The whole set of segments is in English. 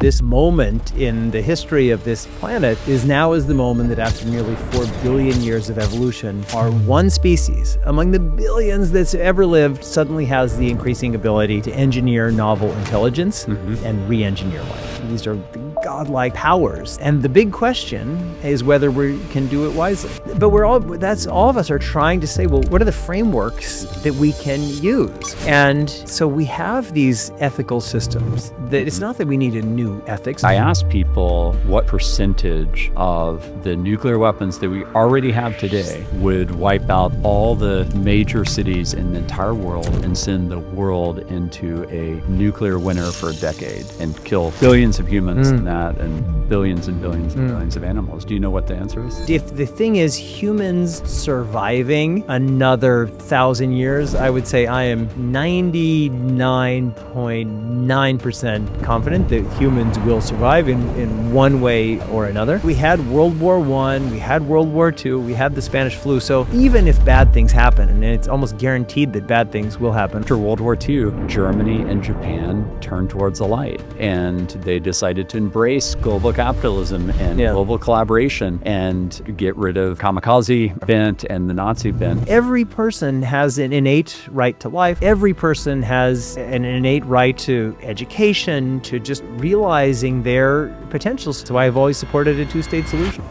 This moment in the history of this planet is the moment that after nearly 4 billion years of evolution, our one species among the billions that's ever lived suddenly has the increasing ability to engineer novel intelligence and re-engineer life. These are the godlike powers. And the big question is whether we can do it wisely. But all of us are trying to say, well, what are the frameworks that we can use? And so we have these ethical systems that it's not that we need a new ethics. I asked people what percentage of the nuclear weapons that we already have today would wipe out all the major cities in the entire world and send the world into a nuclear winter for a decade and kill billions of humans in that and billions and billions and billions of animals. Do you know what the answer is? If the thing is humans surviving another 1,000 years, I would say I am 99.9% confident that humans will survive in one way or another. We had World War I, we had World War II, we had the Spanish flu. So even if bad things happen, and it's almost guaranteed that bad things will happen. After World War II, Germany and Japan turned towards the light, and they decided to embrace global capitalism and global collaboration and get rid of kamikaze bent and the Nazi bent. Every person has an innate right to life. Every person has an innate right to education, to just realizing their potentials. So I've always supported a two-state solution.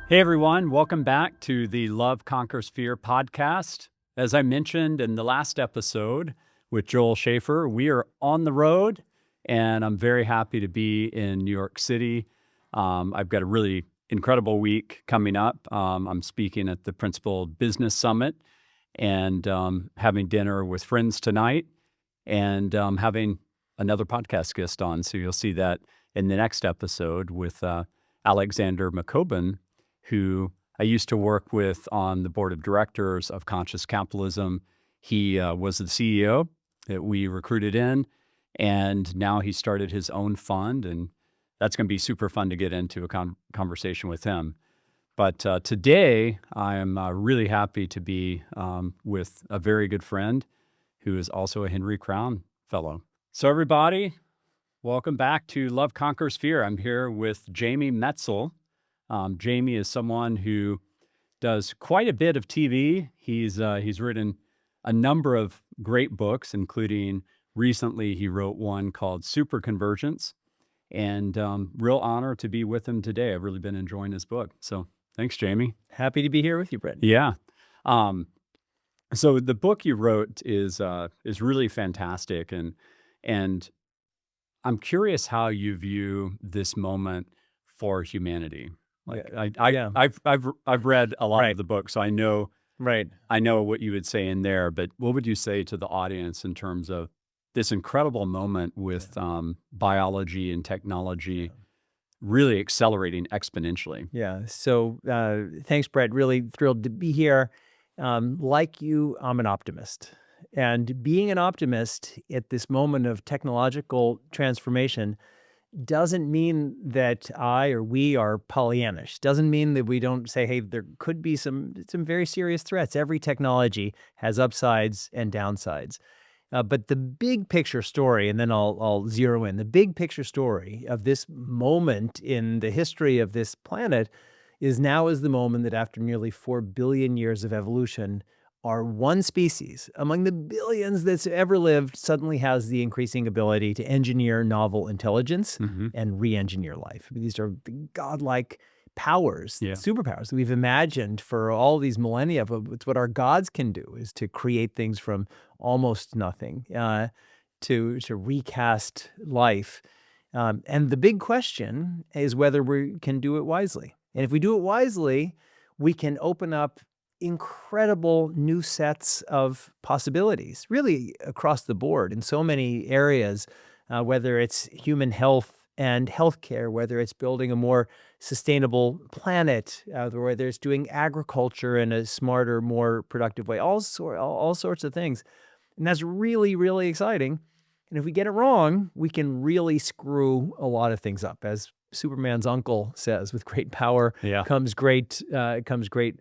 Hey everyone, welcome back to the Love Conquers Fear podcast. As I mentioned in the last episode with Joel Schaefer, we are on the road, and I'm very happy to be in New York City. I've got a really incredible week coming up. I'm speaking at the Principal Business Summit and having dinner with friends tonight and having another podcast guest on. So you'll see that in the next episode with Alexander McCoben, who I used to work with on the board of directors of Conscious Capitalism. He was the CEO that we recruited in, and now he started his own fund, and that's going to be super fun to get into a conversation with him. But today, I am really happy to be with a very good friend who is also a Henry Crown Fellow. So everybody, welcome back to Love Conquers Fear. I'm here with Jamie Metzl. Jamie is someone who does quite a bit of TV. He's written a number of great books, including recently he wrote one called Super Convergence, and real honor to be with him today. I've really been enjoying his book. So thanks, Jamie. Happy to be here with you, Brett. Yeah. So the book you wrote is really fantastic, and I'm curious how you view this moment for humanity. Like I've read a lot of the book, so I know what you would say in there. But what would you say to the audience in terms of this incredible moment with biology and technology really accelerating exponentially? Yeah. So thanks, Brett. Really thrilled to be here. Like you, I'm an optimist. And being an optimist at this moment of technological transformation doesn't mean that I or we are Pollyannish. Doesn't mean that we don't say, hey, there could be some very serious threats. Every technology has upsides and downsides. But the big picture story, and then I'll zero in, the big picture story of this moment in the history of this planet is the moment that after nearly 4 billion years of evolution, our one species among the billions that's ever lived suddenly has the increasing ability to engineer novel intelligence and re-engineer life. These are the godlike powers, superpowers that we've imagined for all these millennia. It's what our gods can do, is to create things from almost nothing, to recast life. And the big question is whether we can do it wisely. And if we do it wisely, we can open up incredible new sets of possibilities, really across the board in so many areas, whether it's human health and healthcare, whether it's building a more sustainable planet, whether it's doing agriculture in a smarter, more productive way, all sorts of things. And that's really, really exciting. And if we get it wrong, we can really screw a lot of things up, as Superman's uncle says, with great power Yeah. comes great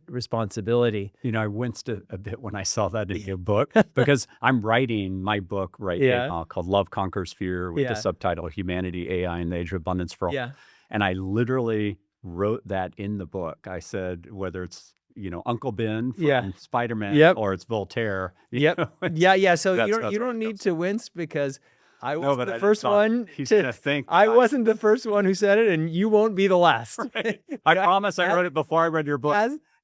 responsibility. You know, I winced a bit when I saw that in your book because I'm writing my book right Yeah. now called Love Conquers Fear with the Yeah. subtitle Humanity, AI, and the Age of Abundance for All. Yeah. And I literally wrote that in the book. I said, whether it's, you know, Uncle Ben from Yeah. Spider-Man Yep. or it's Voltaire. you Yep. know, Yeah. So that's- you that's don't what it need comes to wince because I No, wasn't but the I first thought one he's to gonna think I wasn't the first one who said it, and you won't be the last. Right. I promise I wrote it before I read your book.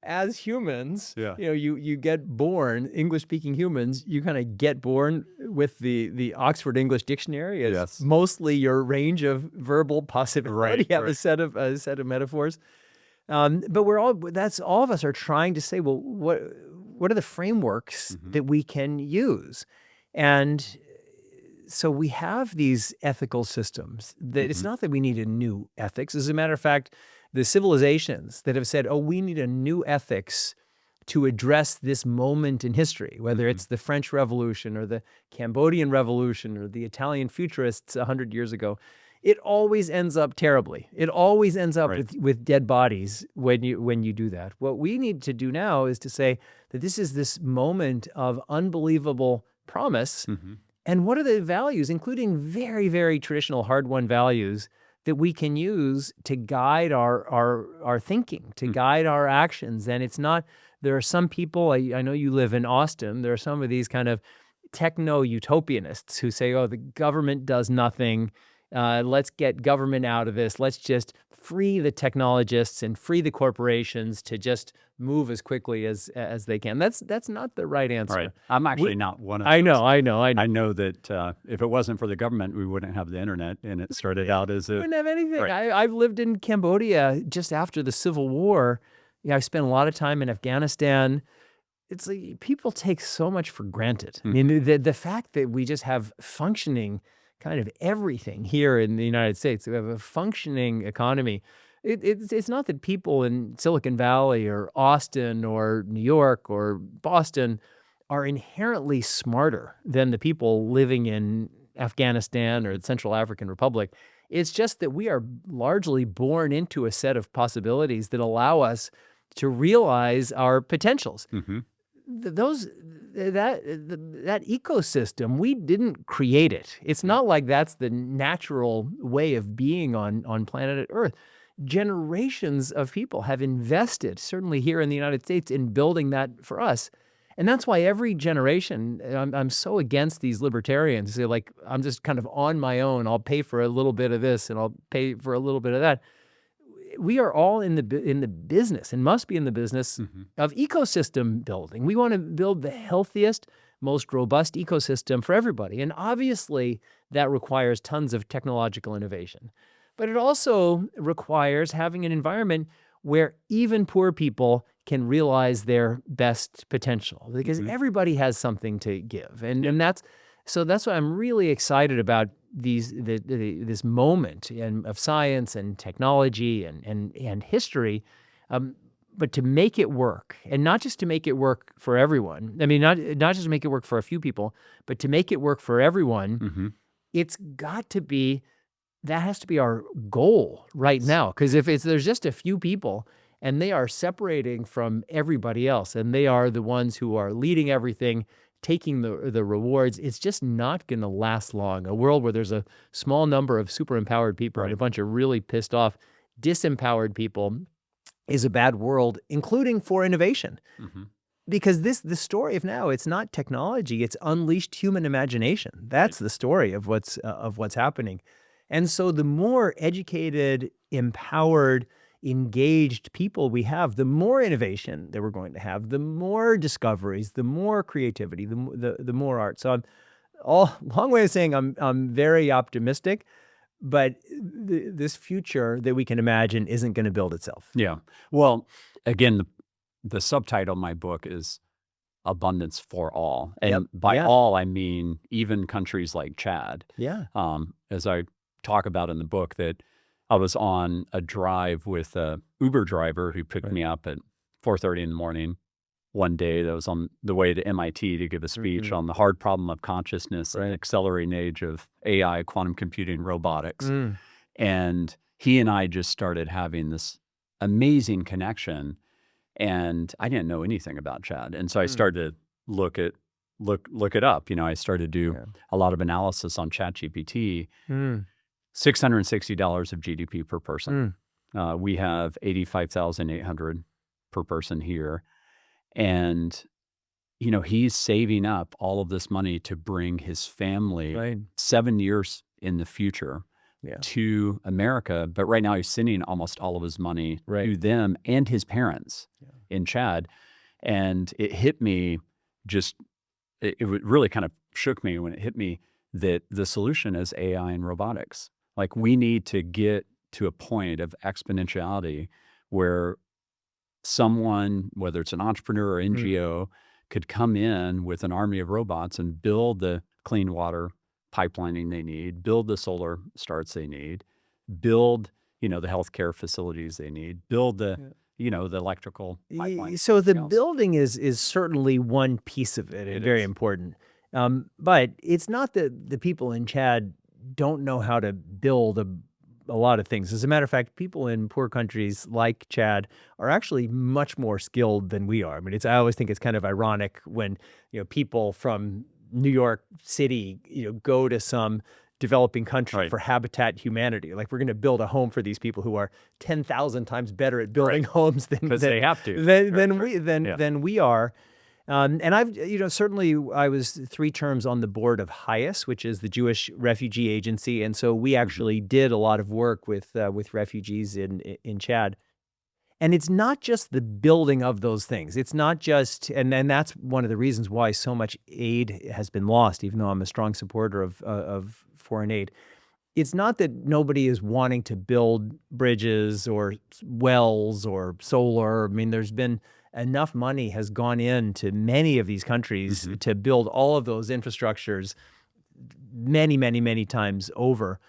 As humans, Yeah. you know, you get born, English-speaking humans, you kind of get born with the Oxford English Dictionary as Yes. mostly your range of verbal possibility. Right, You have right. a set of metaphors. But all of us are trying to say, well, what are the frameworks that we can use? And so we have these ethical systems that it's not that we need a new ethics. As a matter of fact, the civilizations that have said, oh, we need a new ethics to address this moment in history, whether it's the French Revolution or the Cambodian Revolution or the Italian futurists 100 years ago, it always ends up terribly. It always ends up Right. with dead bodies when you do that. What we need to do now is to say that this is this moment of unbelievable promise. And what are the values, including very, very traditional hard-won values, that we can use to guide our thinking, to guide our actions? And it's not, there are some people, I know you live in Austin, there are some of these kind of techno-utopianists who say, oh, the government does nothing. Let's get government out of this. Let's just free the technologists and free the corporations to just move as quickly as they can. That's not the right answer. Right. I'm actually not one of I those. know. I know that if it wasn't for the government, we wouldn't have the internet. And it started out as We a wouldn't have anything. Right. I've lived in Cambodia just after the Civil War. I spent a lot of time in Afghanistan. It's like people take so much for granted. I mean, the fact that we just have functioning kind of everything here in the United States, we have a functioning economy. It's not that people in Silicon Valley or Austin or New York or Boston are inherently smarter than the people living in Afghanistan or the Central African Republic. It's just that we are largely born into a set of possibilities that allow us to realize our potentials. That ecosystem, we didn't create it. It's not like that's the natural way of being on planet Earth. Generations of people have invested, certainly here in the United States, in building that for us. And that's why every generation, I'm so against these libertarians who say, like, I'm just kind of on my own. I'll pay for a little bit of this and I'll pay for a little bit of that. We are all in the business and must be in the business of ecosystem building. We want to build the healthiest, most robust ecosystem for everybody. And obviously, that requires tons of technological innovation. But it also requires having an environment where even poor people can realize their best potential, because everybody has something to give. And that's why I'm really excited about this moment of science and technology and history, but to make it work, and not just to make it work for everyone. I mean, not just to make it work for a few people, but to make it work for everyone. It's got to be, that has to be our goal right now. Because if there's just a few people and they are separating from everybody else, and they are the ones who are leading everything, taking the rewards, it's just not going to last long. A world where there's a small number of super empowered people and a bunch of really pissed off, disempowered people is a bad world, including for innovation. Because the story of now, it's not technology, it's unleashed human imagination. That's the story of what's happening. And so the more educated, empowered, engaged people we have, the more innovation that we're going to have, the more discoveries, the more creativity, the more art. So long way of saying I'm very optimistic, but this future that we can imagine isn't going to build itself. Yeah. Well, again, the subtitle of my book is Abundance for All. And by all, I mean even countries like Chad. Yeah. As I talk about in the book, that I was on a drive with a Uber driver who picked me up at 4:30 in the morning one day. That was on the way to MIT to give a speech on the hard problem of consciousness and accelerating age of AI, quantum computing, robotics. And he and I just started having this amazing connection, and I didn't know anything about Chad. And so I started to look it up. You know, I started to do a lot of analysis on ChatGPT. $660 of GDP per person. We have 85,800 per person here. And, you know, he's saving up all of this money to bring his family 7 years in the future to America. But right now he's sending almost all of his money to them and his parents in Chad. And it hit me it really kind of shook me when it hit me that the solution is AI and robotics. Like, we need to get to a point of exponentiality where someone, whether it's an entrepreneur or NGO, could come in with an army of robots and build the clean water pipelining they need, build the solar starts they need, build, you know, the healthcare facilities they need, build the, you know, the electrical pipeline. So the building is certainly one piece of it, and very important. But it's not that the people in Chad don't know how to build a lot of things. As a matter of fact, people in poor countries like Chad are actually much more skilled than we are. I mean, I always think it's kind of ironic when, you know, people from New York City, you know, go to some developing country for habitat humanity. Like, we're going to build a home for these people who are 10,000 times better at building homes than they have to than we are. And I've, you know, certainly I was 3 terms on the board of HIAS, which is the Jewish Refugee Agency, and so we actually did a lot of work with refugees in Chad. And it's not just the building of those things. It's not just, and that's one of the reasons why so much aid has been lost, even though I'm a strong supporter of foreign aid. It's not that nobody is wanting to build bridges or wells or solar. I mean, there's been enough money has gone into many of these countries to build all of those infrastructures many, many, many times over.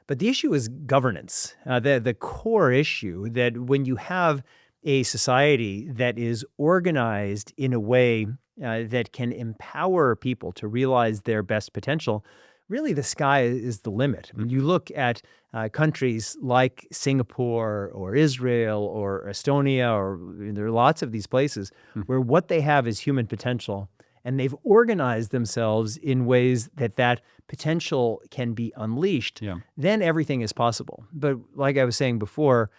But the issue is governance. The core issue that when you have a society that is organized in a way that can empower people to realize their best potential, really the sky is the limit. When you look at countries like Singapore or Israel or Estonia, or there are lots of these places where what they have is human potential, and they've organized themselves in ways that potential can be unleashed, then everything is possible. But like I was saying before,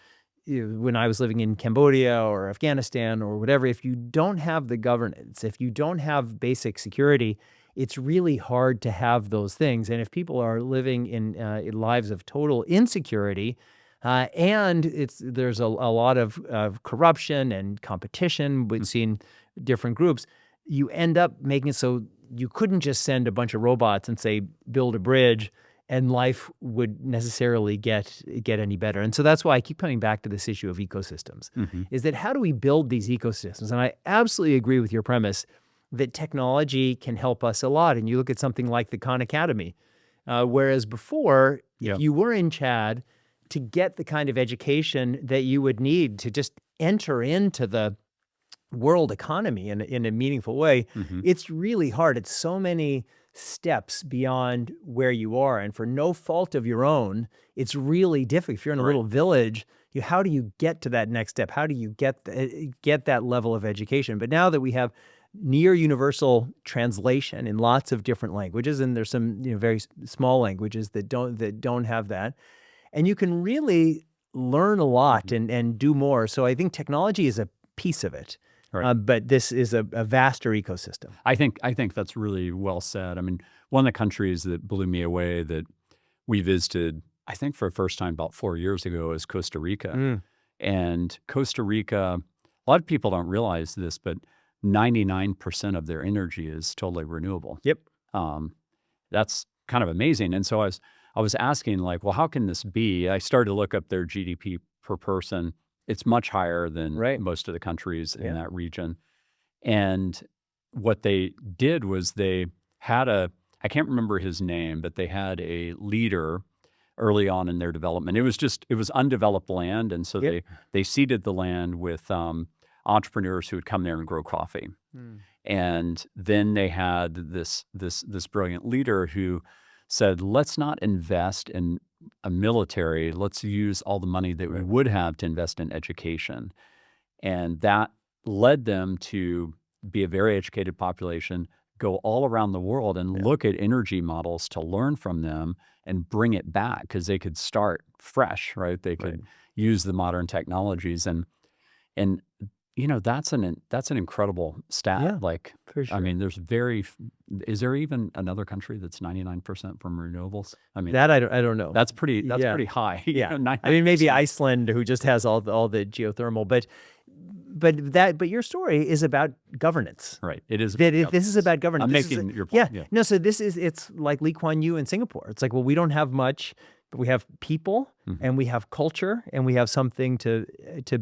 when I was living in Cambodia or Afghanistan or whatever, if you don't have the governance, if you don't have basic security, it's really hard to have those things. And if people are living in lives of total insecurity, and there's a lot of corruption and competition between different groups, you end up making it so you couldn't just send a bunch of robots and say, build a bridge, and life would necessarily get any better. And so that's why I keep coming back to this issue of ecosystems, is that how do we build these ecosystems? And I absolutely agree with your premise that technology can help us a lot. And you look at something like the Khan Academy, whereas before, if you were in Chad, to get the kind of education that you would need to just enter into the world economy in a meaningful way, it's really hard. It's so many steps beyond where you are. And for no fault of your own, it's really difficult. If you're in a little village, how do you get to that next step? How do you get that level of education? But now that we have near universal translation in lots of different languages, and there's some very small languages that don't have that, and you can really learn a lot and do more. So I think technology is a piece of it. But this is a vaster ecosystem. I think that's really well said. I mean, one of the countries that blew me away that we visited, I think for the first time about 4 years ago, is Costa Rica. And Costa Rica, a lot of people don't realize this, but 99% of their energy is totally renewable. That's kind of amazing. And so I was asking, like, well, how can this be? I started to look up their GDP per person. It's much higher than most of the countries in that region. And what they did was they had I can't remember his name, but they had a leader early on in their development. It was undeveloped land. And so they seeded the land with entrepreneurs who would come there and grow coffee. And then they had this brilliant leader who said, let's not invest in a military. Let's use all the money that we would have to invest in education. And that led them to be a very educated population, go all around the world and look at energy models to learn from them and bring it back, because they could start fresh, right? They could use the modern technologies. And that's an incredible stat. Yeah, like, for sure. I mean, is there even another country that's 99% from renewables? I mean, That I don't know. that's pretty high. Yeah. I 99%. mean, maybe Iceland, who just has all the geothermal, but your story is about governance. Right. It is. This is about governance. I'm This making is your point. Yeah. No, so it's like Lee Kuan Yew in Singapore. It's like, well, we don't have much, but we have people and we have culture and we have something to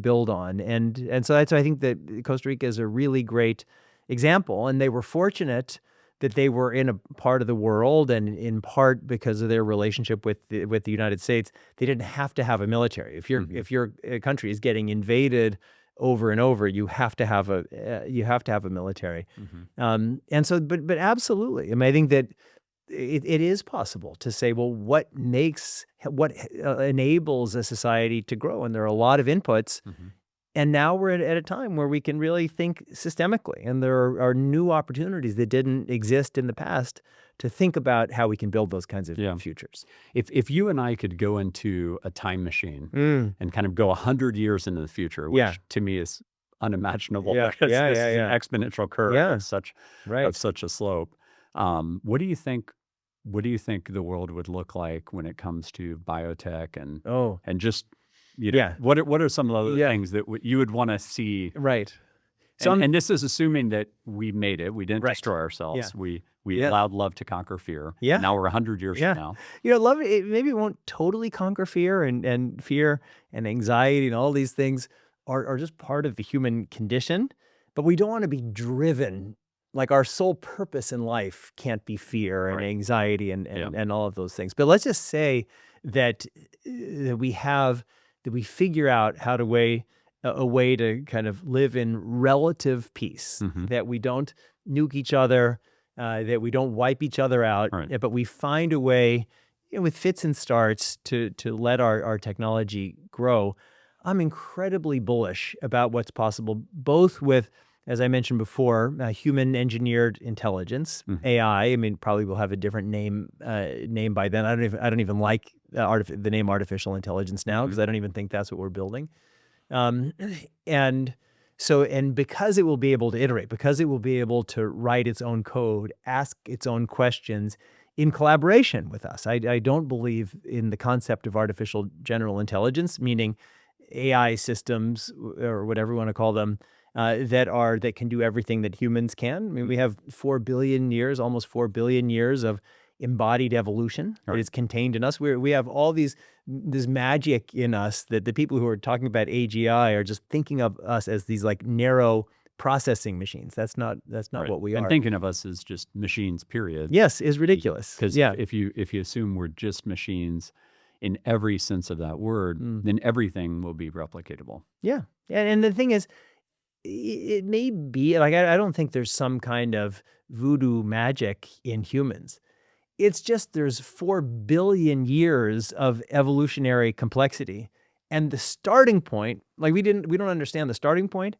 build on. And so I think that Costa Rica is a really great example. And they were fortunate that they were in a part of the world, and in part because of their relationship with the United States, they didn't have to have a military. If your country is getting invaded over and over, you have to have a military. And so, but absolutely, I mean, I think that it is possible to say, well, what enables a society to grow? And there are a lot of inputs. And now we're at a time where we can really think systemically, and there are new opportunities that didn't exist in the past to think about how we can build those kinds of futures. If you and I could go into a time machine and kind of go 100 years into the future, which to me is unimaginable, because this is an exponential curve of such a slope. What do you think? What do you think the world would look like when it comes to biotech and just what are some of the things that you would want to see? Right. So and this is assuming that we made it. We didn't destroy ourselves. We allowed love to conquer fear. Now we're 100 years from now. Love, maybe it won't totally conquer fear, and fear and anxiety and all these things are just part of the human condition. But we don't want to be driven. Like, our sole purpose in life can't be fear and anxiety and all of those things. But let's just say that we figure out how to a way to kind of live in relative peace, that we don't nuke each other, that we don't wipe each other out, but we find a way, with fits and starts, to let our technology grow. I'm incredibly bullish about what's possible, both with, as I mentioned before, human-engineered intelligence, AI. I mean, probably will have a different name by then. I don't even like the name artificial intelligence now, because I don't even think that's what we're building. And because it will be able to iterate, because it will be able to write its own code, ask its own questions in collaboration with us. I don't believe in the concept of artificial general intelligence, meaning AI systems, or whatever you want to call them, that can do everything that humans can. I mean, we have almost 4 billion years of embodied evolution that is contained in us. We have all this magic in us that the people who are talking about AGI are just thinking of us as these like narrow processing machines. That's not what we are. And thinking of us as just machines, period. Yes, is ridiculous. Because if you assume we're just machines in every sense of that word, then everything will be replicatable. Yeah, and the thing is, it may be like, I don't think there's some kind of voodoo magic in humans. It's just there's 4 billion years of evolutionary complexity, and the starting point, like we don't understand the starting point.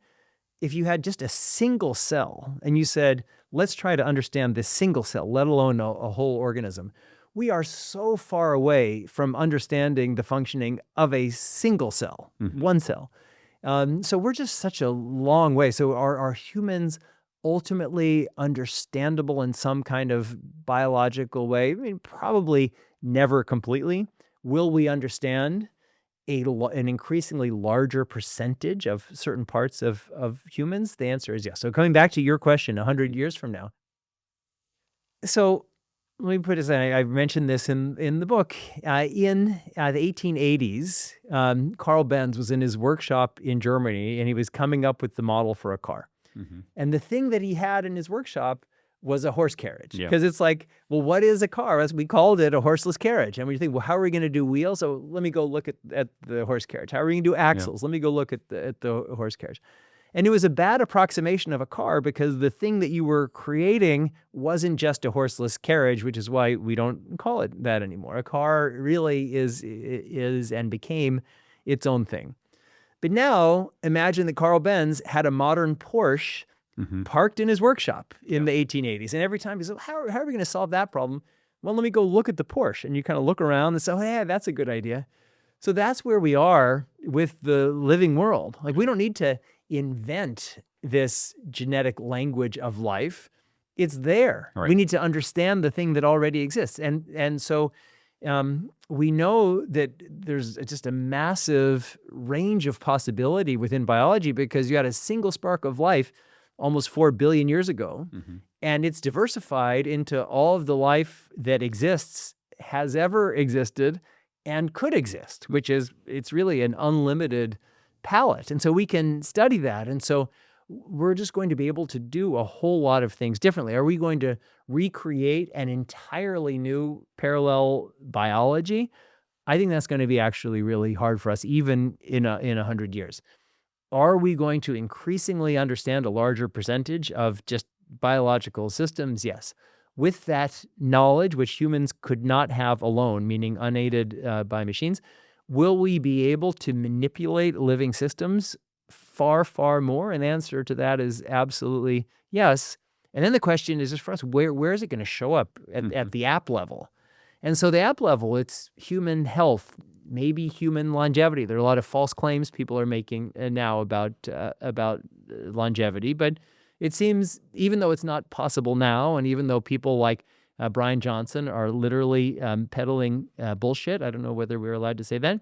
If you had just a single cell and you said, let's try to understand this single cell, let alone a whole organism, we are so far away from understanding the functioning of a single cell, one cell. So we're just such a long way. So are humans ultimately understandable in some kind of biological way? I mean, probably never completely. Will we understand an increasingly larger percentage of certain parts of humans? The answer is yes. So coming back to your question, 100 years from now. So let me put this, I mentioned this in the book. In the 1880s, Carl Benz was in his workshop in Germany, and he was coming up with the model for a car. And the thing that he had in his workshop was a horse carriage. Because it's like, well, what is a car? As we called it, a horseless carriage. And we think, well, how are we going to do wheels? So let me go look at the horse carriage. How are we going to do axles? Let me go look at the horse carriage. And it was a bad approximation of a car because the thing that you were creating wasn't just a horseless carriage, which is why we don't call it that anymore. A car really is and became its own thing. But now imagine that Carl Benz had a modern Porsche parked in his workshop in the 1880s. And every time he said, how are we going to solve that problem? Well, let me go look at the Porsche. And you kind of look around and say, oh, yeah, that's a good idea. So that's where we are with the living world. Like, we don't need to invent this genetic language of life. It's there. Right. We need to understand the thing that already exists. And so we know that there's just a massive range of possibility within biology because you had a single spark of life almost 4 billion years ago, and it's diversified into all of the life that exists, has ever existed, and could exist, which is, it's really an unlimited palette. And so we can study that. And so we're just going to be able to do a whole lot of things differently. Are we going to recreate an entirely new parallel biology? I think that's going to be actually really hard for us, even in 100 years. Are we going to increasingly understand a larger percentage of just biological systems? Yes. With that knowledge, which humans could not have alone, meaning unaided by machines, will we be able to manipulate living systems far, far more? And the answer to that is absolutely yes. And then the question is just for us, where is it going to show up at the app level? And so the app level, it's human health, maybe human longevity. There are a lot of false claims people are making now about longevity, but it seems, even though it's not possible now, and even though people like Brian Johnson are literally peddling bullshit, I don't know whether we're allowed to say that.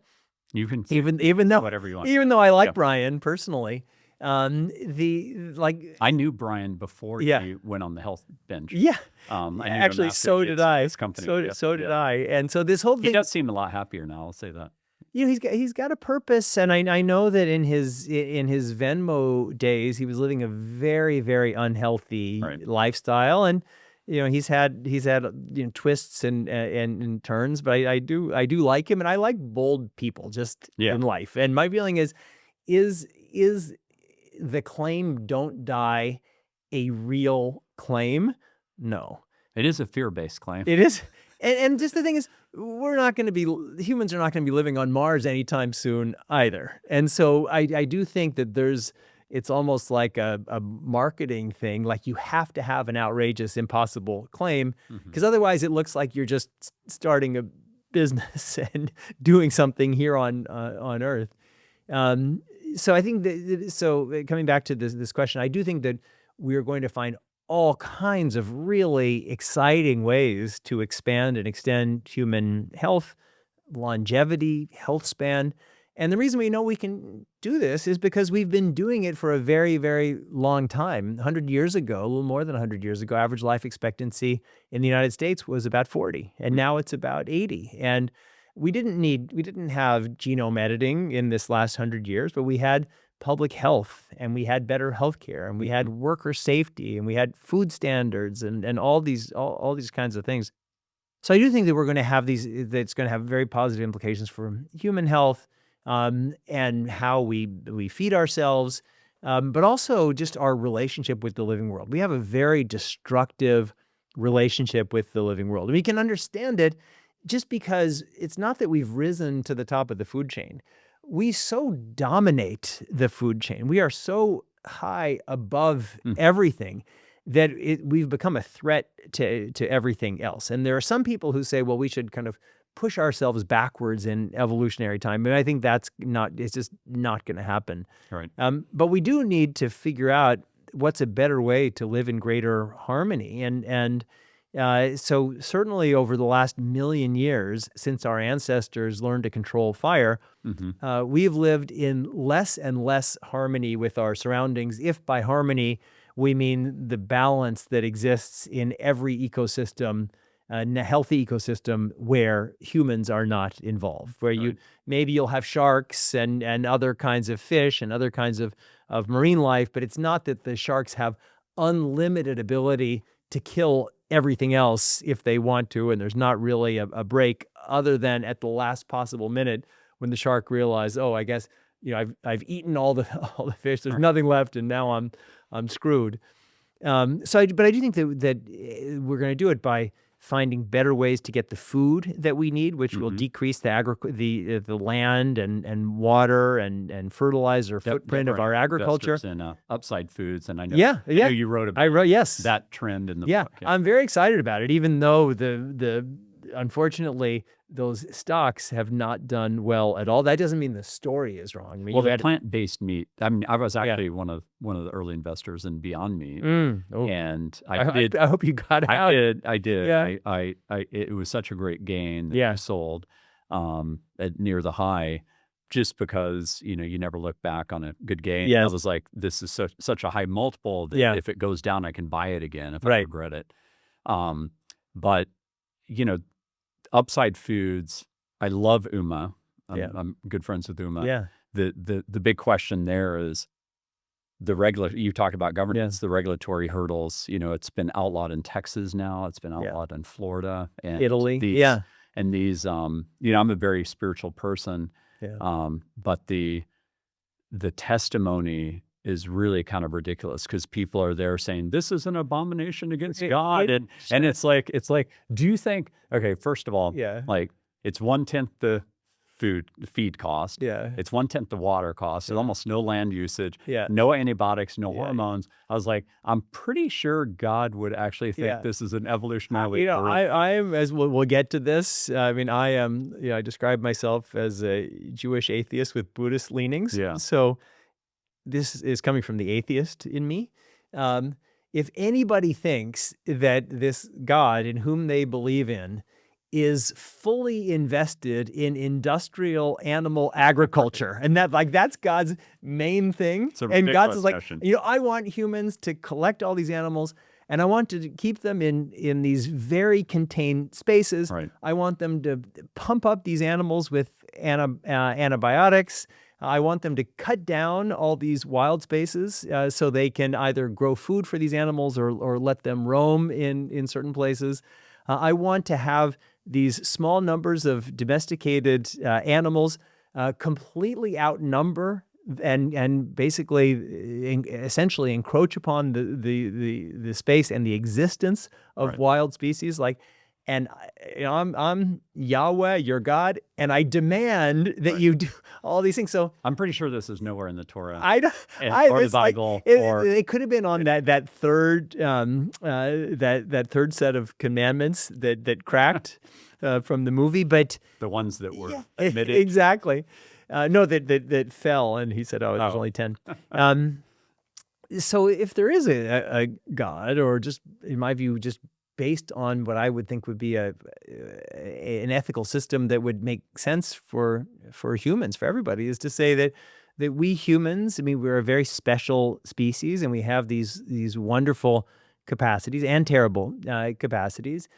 You can say even though whatever you want. Even though I like Yeah. Brian personally, I knew Brian before he went on the health binge. Yeah. I knew him Actually, after so did I. his company. So did I. And so this whole thing, He does seem a lot happier now. I'll say that. he's got a purpose, and I know that in his Venmo days, he was living a very, very unhealthy lifestyle, and he's had twists and turns, but I do like him, and I like bold people just in life. And my feeling is the claim "don't die" a real claim? No. It is a fear-based claim. It is. And just the thing is, humans are not going to be living on Mars anytime soon either. And so I do think that it's almost like a marketing thing. Like, you have to have an outrageous, impossible claim, because otherwise it looks like you're just starting a business and doing something here on Earth. So I think coming back to this question, I do think that we are going to find all kinds of really exciting ways to expand and extend human health, longevity, health span. And the reason we know we can do this is because we've been doing it for a very, very long time. 100 years ago, a little more than 100 years ago, average life expectancy in the United States was about 40, and now it's about 80. And we didn't have genome editing in this last 100 years, but we had public health, and we had better healthcare, and we had worker safety, and we had food standards, and all these kinds of things. So I do think that we're going to have that's going to have very positive implications for human health, and how we feed ourselves, but also just our relationship with the living world. We have a very destructive relationship with the living world. And we can understand it just because it's not that we've risen to the top of the food chain. We so dominate the food chain. We are so high above everything that we've become a threat to everything else. And there are some people who say, well, we should kind of push ourselves backwards in evolutionary time. And I think it's just not going to happen. Right. But we do need to figure out what's a better way to live in greater harmony. And so certainly over the last million years, since our ancestors learned to control fire, we've lived in less and less harmony with our surroundings. If by harmony, we mean the balance that exists in every ecosystem, a healthy ecosystem where humans are not involved, where maybe you'll have sharks and other kinds of fish and other kinds of marine life, but it's not that the sharks have unlimited ability to kill everything else if they want to, and there's not really a break other than at the last possible minute when the shark realized, oh, I guess I've eaten all the all the fish. There's nothing left, and now I'm screwed. But I do think that we're going to do it by finding better ways to get the food that we need, which will decrease the land and water and fertilizer footprint of our agriculture. And upside foods, and I know I know you wrote about that trend in the book. I'm very excited about it, even though the unfortunately those stocks have not done well at all. That doesn't mean the story is wrong. I mean, the plant-based meat. I mean, I was actually one of the early investors in Beyond Meat, and I hope you got out. I did. Yeah. It was such a great gain that I sold at near the high, just because you never look back on a good gain. Yes. I was like, this is such a high multiple that if it goes down, I can buy it again if I regret it. But upside foods, I love Uma. I'm good friends with Uma. Yeah. The big question there is you talked about governance, the regulatory hurdles. It's been outlawed in Texas now. It's been outlawed in Florida and Italy. And these, I'm a very spiritual person. But the testimony is really kind of ridiculous, because people are there saying this is an abomination against God, and it's like, do you think, okay, first of all, like it's 1/10 the feed cost, it's 1/10 the water cost, there's almost no land usage, no antibiotics, no hormones. I was like, I'm pretty sure God would actually think this is an evolutionary. I am, as we'll get to this. I mean, I am. I describe myself as a Jewish atheist with Buddhist leanings. So this is coming from the atheist in me. If anybody thinks that this God in whom they believe in is fully invested in industrial animal agriculture, and that's God's main thing, and God's is like, I want humans to collect all these animals, and I want to keep them in these very contained spaces. I want them to pump up these animals with antibiotics. I want them to cut down all these wild spaces so they can either grow food for these animals or let them roam in certain places. I want to have these small numbers of domesticated animals completely outnumber and basically essentially encroach upon the space and the existence of wild species. And I'm Yahweh, your God, and I demand that you do all these things. So I'm pretty sure this is nowhere in the Torah or the Bible. It could have been on that third that third set of commandments that cracked from the movie, but the ones that were admitted. Exactly. No, that fell, and he said, "Oh, there's only 10." So if there is a God, or just in my view, just based on what I would think would be an ethical system that would make sense for humans, for everybody, is to say that we humans, I mean, we're a very special species, and we have these wonderful capacities and terrible capacities,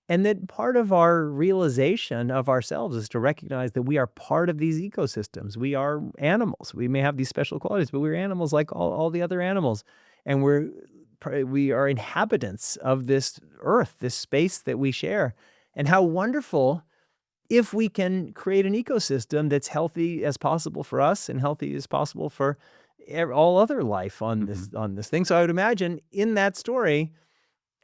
and that part of our realization of ourselves is to recognize that we are part of these ecosystems. We are animals. We may have these special qualities, but we're animals like all the other animals, and we are inhabitants of this earth, this space that we share. And how wonderful if we can create an ecosystem that's healthy as possible for us and healthy as possible for all other life on this thing. So I would imagine in that story,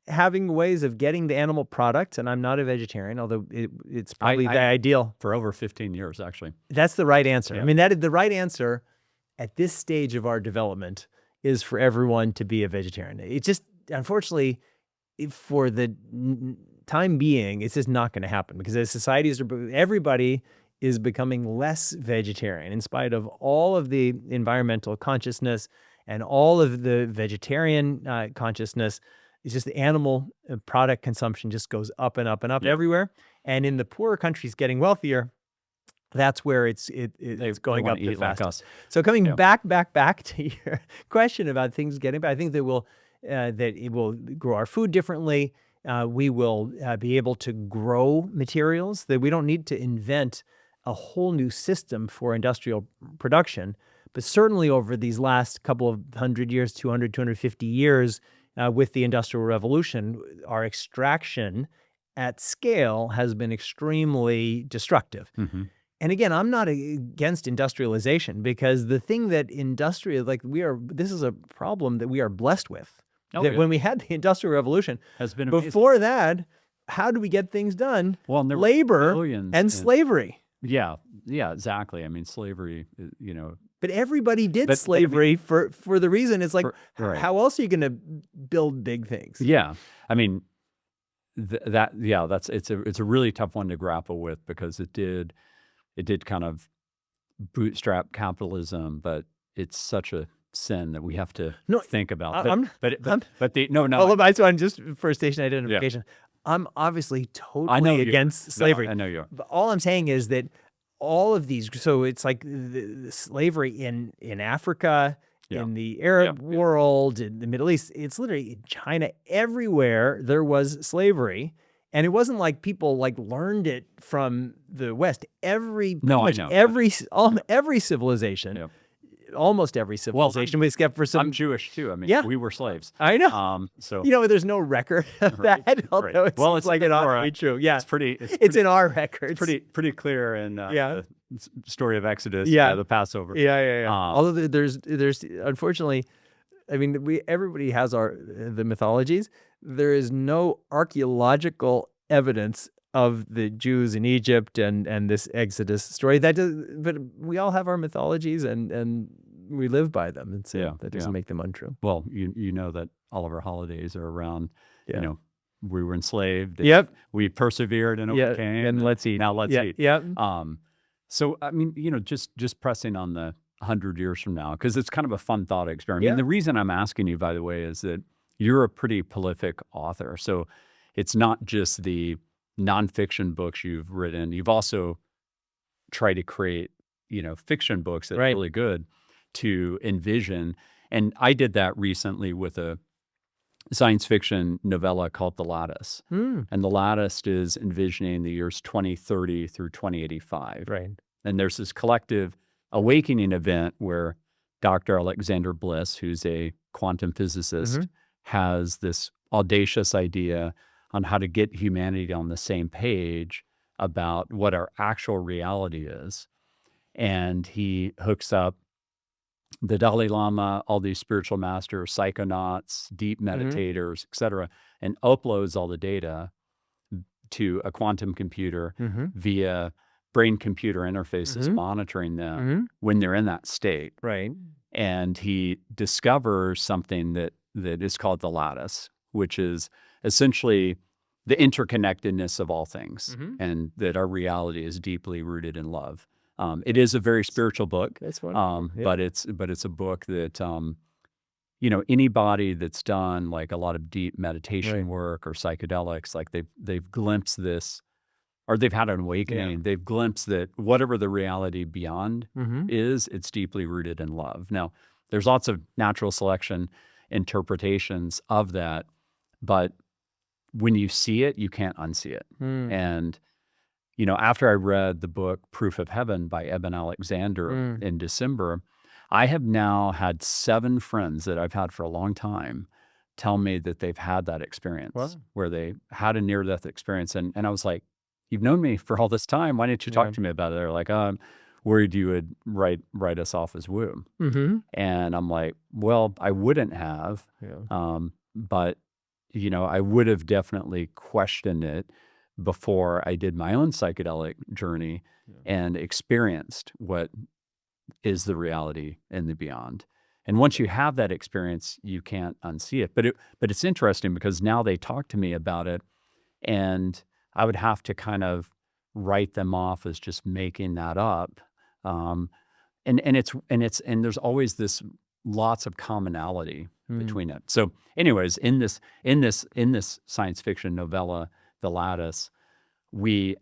having ways of getting the animal product, and I'm not a vegetarian, although it's probably the ideal. For over 15 years, actually. That's the right answer. I mean, that is the right answer at this stage of our development, is for everyone to be a vegetarian. It's just, unfortunately, for the time being, it's just not going to happen, because as societies everybody is becoming less vegetarian in spite of all of the environmental consciousness and all of the vegetarian consciousness. It's just the animal product consumption just goes up and up and up everywhere. And in the poorer countries getting wealthier, that's where it's going up the fastest. So coming back to your question about things getting better, I think that it will grow our food differently. We will be able to grow materials, that we don't need to invent a whole new system for industrial production. But certainly over these last couple of 100 years, 200, 250 years, with the Industrial Revolution, our extraction at scale has been extremely destructive. And again, I'm not against industrialization, because the thing that this is a problem that we are blessed with. Oh, That yeah. when we had the Industrial Revolution, Has been amazing. before that, how do we get things done? Well, and there were Labor billions and slavery. Yeah, exactly. I mean, slavery, But everybody did But- slavery for the reason it's like, right. how else are you going to build big things? Yeah. I mean, it's a really tough one to grapple with, because it did kind of bootstrap capitalism, but it's such a sin that we have to think about. So I'm just for station identification. I'm obviously totally against slavery. I know you are. But all I'm saying is that all of these, so it's like the slavery in Africa, in the Arab world, in the Middle East, it's literally in China, everywhere there was slavery. And it wasn't like people learned it from the West. Every civilization, almost every civilization, except for some. I'm Jewish too. I mean, we were slaves. I know. So there's no record of that. Although it's like it ought to be true. Yeah, it's in our records. Pretty clear in the story of Exodus. The Passover. Although there's unfortunately, I mean, everybody has the mythologies. There is no archaeological evidence of the Jews in Egypt and this Exodus story. But we all have our mythologies, and we live by them, and so that doesn't make them untrue. Well, you know that all of our holidays are around. We were enslaved. We persevered and overcame. And let's eat. Now let's eat. Yeah. So I mean, just pressing on the 100 years from now, because it's kind of a fun thought experiment. And the reason I'm asking you, by the way, is that you're a pretty prolific author. So it's not just the nonfiction books you've written. You've also tried to create, fiction books that are really good to envision. And I did that recently with a science fiction novella called The Lattice. And The Lattice is envisioning the years 2030 through 2085. Right. And there's this collective awakening event where Dr. Alexander Bliss, who's a quantum physicist, has this audacious idea on how to get humanity on the same page about what our actual reality is. And he hooks up the Dalai Lama, all these spiritual masters, psychonauts, deep meditators, et cetera, and uploads all the data to a quantum computer via brain-computer interfaces, monitoring them when they're in that state. Right. And he discovers something that is called the lattice, which is essentially the interconnectedness of all things, and that our reality is deeply rooted in love. It is a very spiritual book. That's wonderful. But it's a book that anybody that's done like a lot of deep meditation work or psychedelics, like they've glimpsed this, or they've had an awakening. They've glimpsed that whatever the reality beyond is, it's deeply rooted in love. Now, there's lots of natural selection interpretations of that, but when you see it, you can't unsee it. And after I read the book Proof of Heaven by Eben Alexander in December, I have now had 7 friends that I've had for a long time tell me that they've had that experience where they had a near-death experience. And I was like, you've known me for all this time. Why didn't you talk to me about it? They're like, I'm worried you would write us off as woo. And I'm like, well, I wouldn't have, but I would have definitely questioned it before I did my own psychedelic journey and experienced what is the reality and the beyond. And once you have that experience, you can't unsee it. But it's interesting because now they talk to me about it, and I would have to kind of write them off as just making that up. And there's always this lots of commonality between it. So anyways, in this science fiction novella, The Lattice, we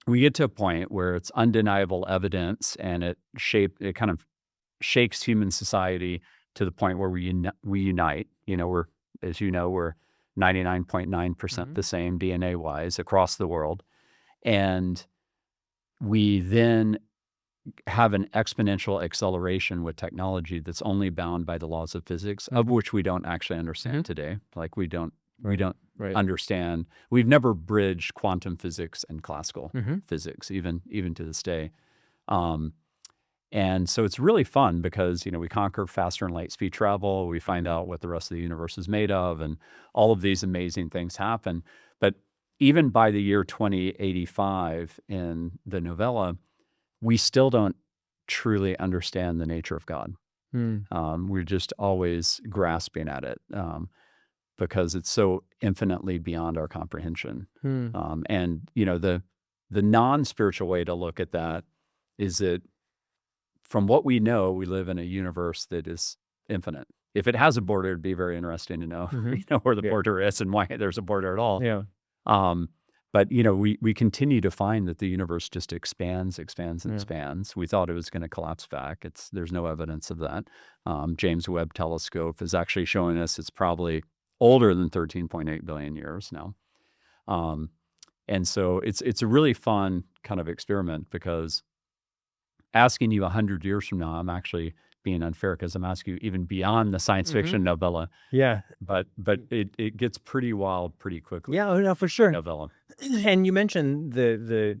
get to a point where it's undeniable evidence, and it kind of shakes human society to the point where we unite. We're 99.9% the same DNA wise across the world. And we then have an exponential acceleration with technology that's only bound by the laws of physics, of which we don't actually understand today. Like we don't Right. understand. We've never bridged quantum physics and classical Mm-hmm. physics, even to this day. And so it's really fun because, we conquer faster and light speed travel. We find out what the rest of the universe is made of, and all of these amazing things happen. But even by the year 2085 in the novella, we still don't truly understand the nature of God. We're just always grasping at it because it's so infinitely beyond our comprehension. And, the non-spiritual way to look at that is that from what we know, we live in a universe that is infinite. If it has a border, it'd be very interesting to know, where the border is and why there's a border at all. Yeah. But we continue to find that the universe just expands and expands. We thought it was going to collapse back. There's no evidence of that. James Webb Telescope is actually showing us it's probably older than 13.8 billion years now. And so it's a really fun kind of experiment because asking you 100 years from now, I'm actually being unfair because I'm asking you even beyond the science fiction novella. Yeah. But it gets pretty wild pretty quickly. Yeah, no, for sure. Novella. And you mentioned the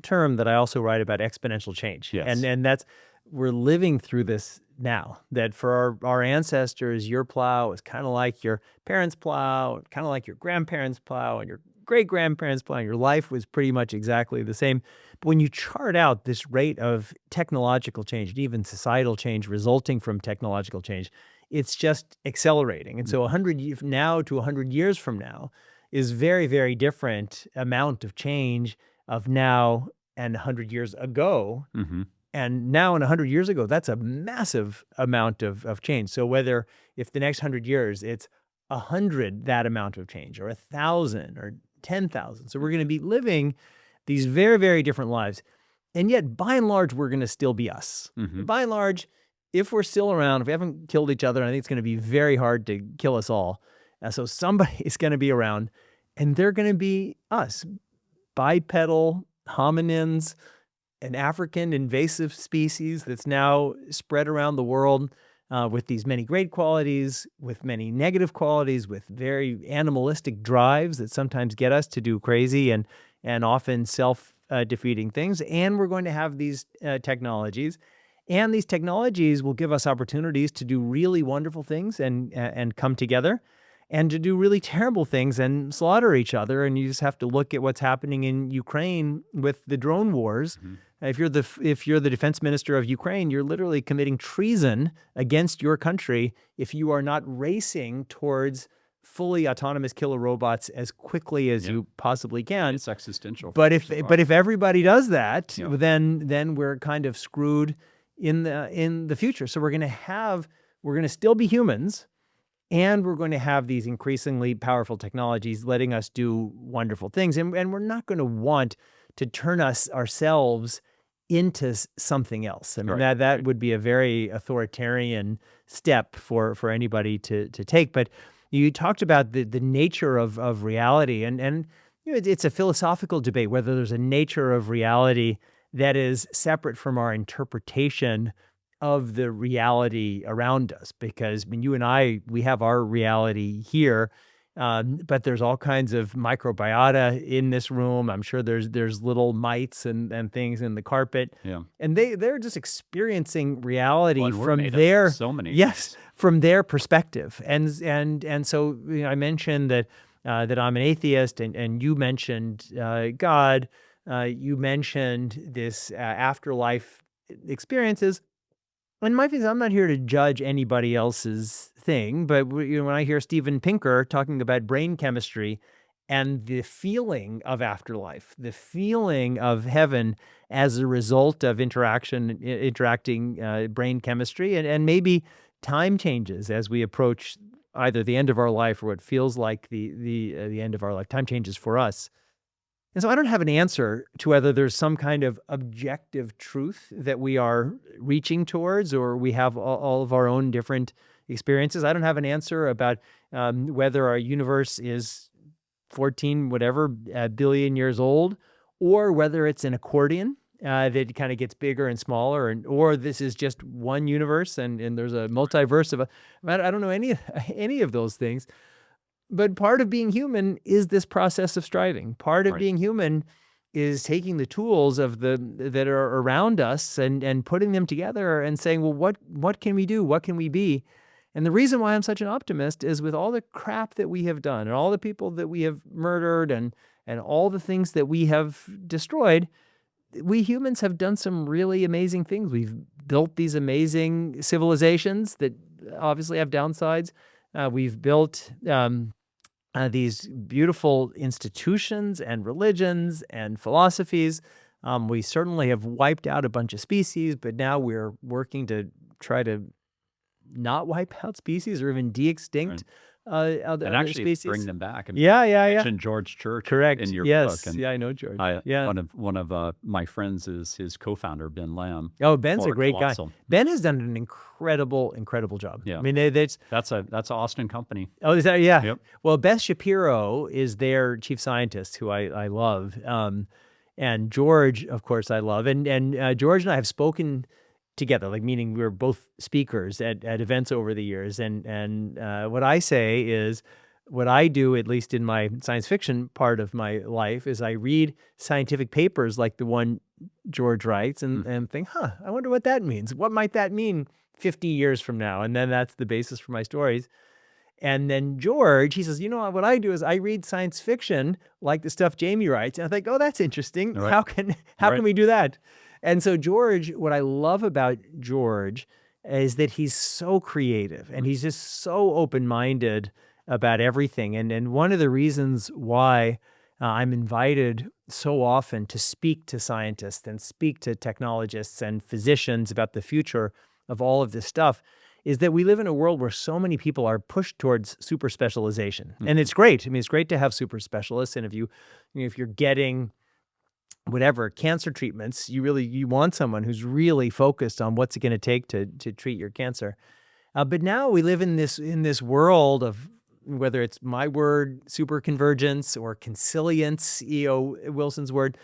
term that I also write about, exponential change. Yes. And that's, we're living through this now, that for our ancestors, your plow was kind of like your parents' plow, kind of like your grandparents' plow, and your great-grandparents' plow, and your life was pretty much exactly the same. But when you chart out this rate of technological change, and even societal change resulting from technological change, it's just accelerating. And so 100 now to 100 years from now is very, very different amount of change of now and 100 years ago. And now and 100 years ago, that's a massive amount of change. So if the next 100 years, it's 100 that amount of change, or 1,000 or 10,000. So we're going to be living these very, very different lives. And yet, by and large, we're going to still be us. By and large, if we're still around, if we haven't killed each other, I think it's going to be very hard to kill us all. So somebody is going to be around, and they're going to be us. Bipedal hominins, an African invasive species that's now spread around the world with these many great qualities, with many negative qualities, with very animalistic drives that sometimes get us to do crazy and often self-defeating things. And we're going to have these technologies. And these technologies will give us opportunities to do really wonderful things and come together, and to do really terrible things and slaughter each other. And you just have to look at what's happening in Ukraine with the drone wars. If you're the defense minister of Ukraine, you're literally committing treason against your country if you are not racing towards fully autonomous killer robots as quickly as you possibly can. It's existential. But if everybody does that, then we're kind of screwed in the future. So we're going to still be humans, and we're going to have these increasingly powerful technologies letting us do wonderful things. And we're not going to want to turn ourselves into something else. I mean, that would be a very authoritarian step for anybody to take. But you talked about the nature of reality, and it's a philosophical debate whether there's a nature of reality that is separate from our interpretation of the reality around us. Because you and I, we have our reality here, but there's all kinds of microbiota in this room. I'm sure there's little mites and things in the carpet. And they're just experiencing reality from their from their perspective. And so I mentioned that I'm an atheist, and you mentioned God. You mentioned this afterlife experiences. And my thing is, I'm not here to judge anybody else's thing, but when I hear Steven Pinker talking about brain chemistry and the feeling of afterlife, the feeling of heaven as a result of interacting brain chemistry, and maybe time changes as we approach either the end of our life or what feels like the end of our life. Time changes for us. And so I don't have an answer to whether there's some kind of objective truth that we are reaching towards, or we have all of our own different experiences. I don't have an answer about whether our universe is 14 billion years old, or whether it's an accordion that kind of gets bigger and smaller, or this is just one universe and there's a multiverse of I don't know any of those things. But part of being human is this process of striving. Part of Right. being human is taking the tools that are around us and putting them together and saying, well, what can we do? What can we be? And the reason why I'm such an optimist is with all the crap that we have done and all the people that we have murdered and all the things that we have destroyed, we humans have done some really amazing things. We've built these amazing civilizations that obviously have downsides. We've built these beautiful institutions and religions and philosophies. We certainly have wiped out a bunch of species, but now we're working to try to not wipe out species or even de-extinct other And actually species. bring them back. I mean, Yeah. you mentioned George Church Correct. in your Yes. book. And Yeah, I know George. I, Yeah. one of my friends is his co-founder, Ben Lamb. Oh, Ben's a Or great guy. Colossal. Ben has done an incredible job. Yeah. I mean, that's That's an Austin company. oh, is that yeah? Yep. Well, Beth Shapiro is their chief scientist, who I love, and George, of course, I love, and George and I have spoken together, like meaning we were both speakers at events over the years, and what I say is. What I do, at least in my science fiction part of my life, is I read scientific papers like the one George writes and think, I wonder what that means. What might that mean 50 years from now? And then that's the basis for my stories. And then George, he says, you know, what I do is I read science fiction like the stuff Jamie writes. And I think, oh, that's interesting. Right. How can Right. we do that? And so George, what I love about George is that he's so creative and he's just so open-minded about everything. And one of the reasons why I'm invited so often to speak to scientists and speak to technologists and physicians about the future of all of this stuff is that we live in a world where so many people are pushed towards super specialization. And it's great. I mean, it's great to have super specialists. And if you're getting whatever cancer treatments, you want someone who's really focused on what's it going to take to treat your cancer. But now we live in this world of whether it's my word, super convergence, or consilience, E.O. Wilson's word,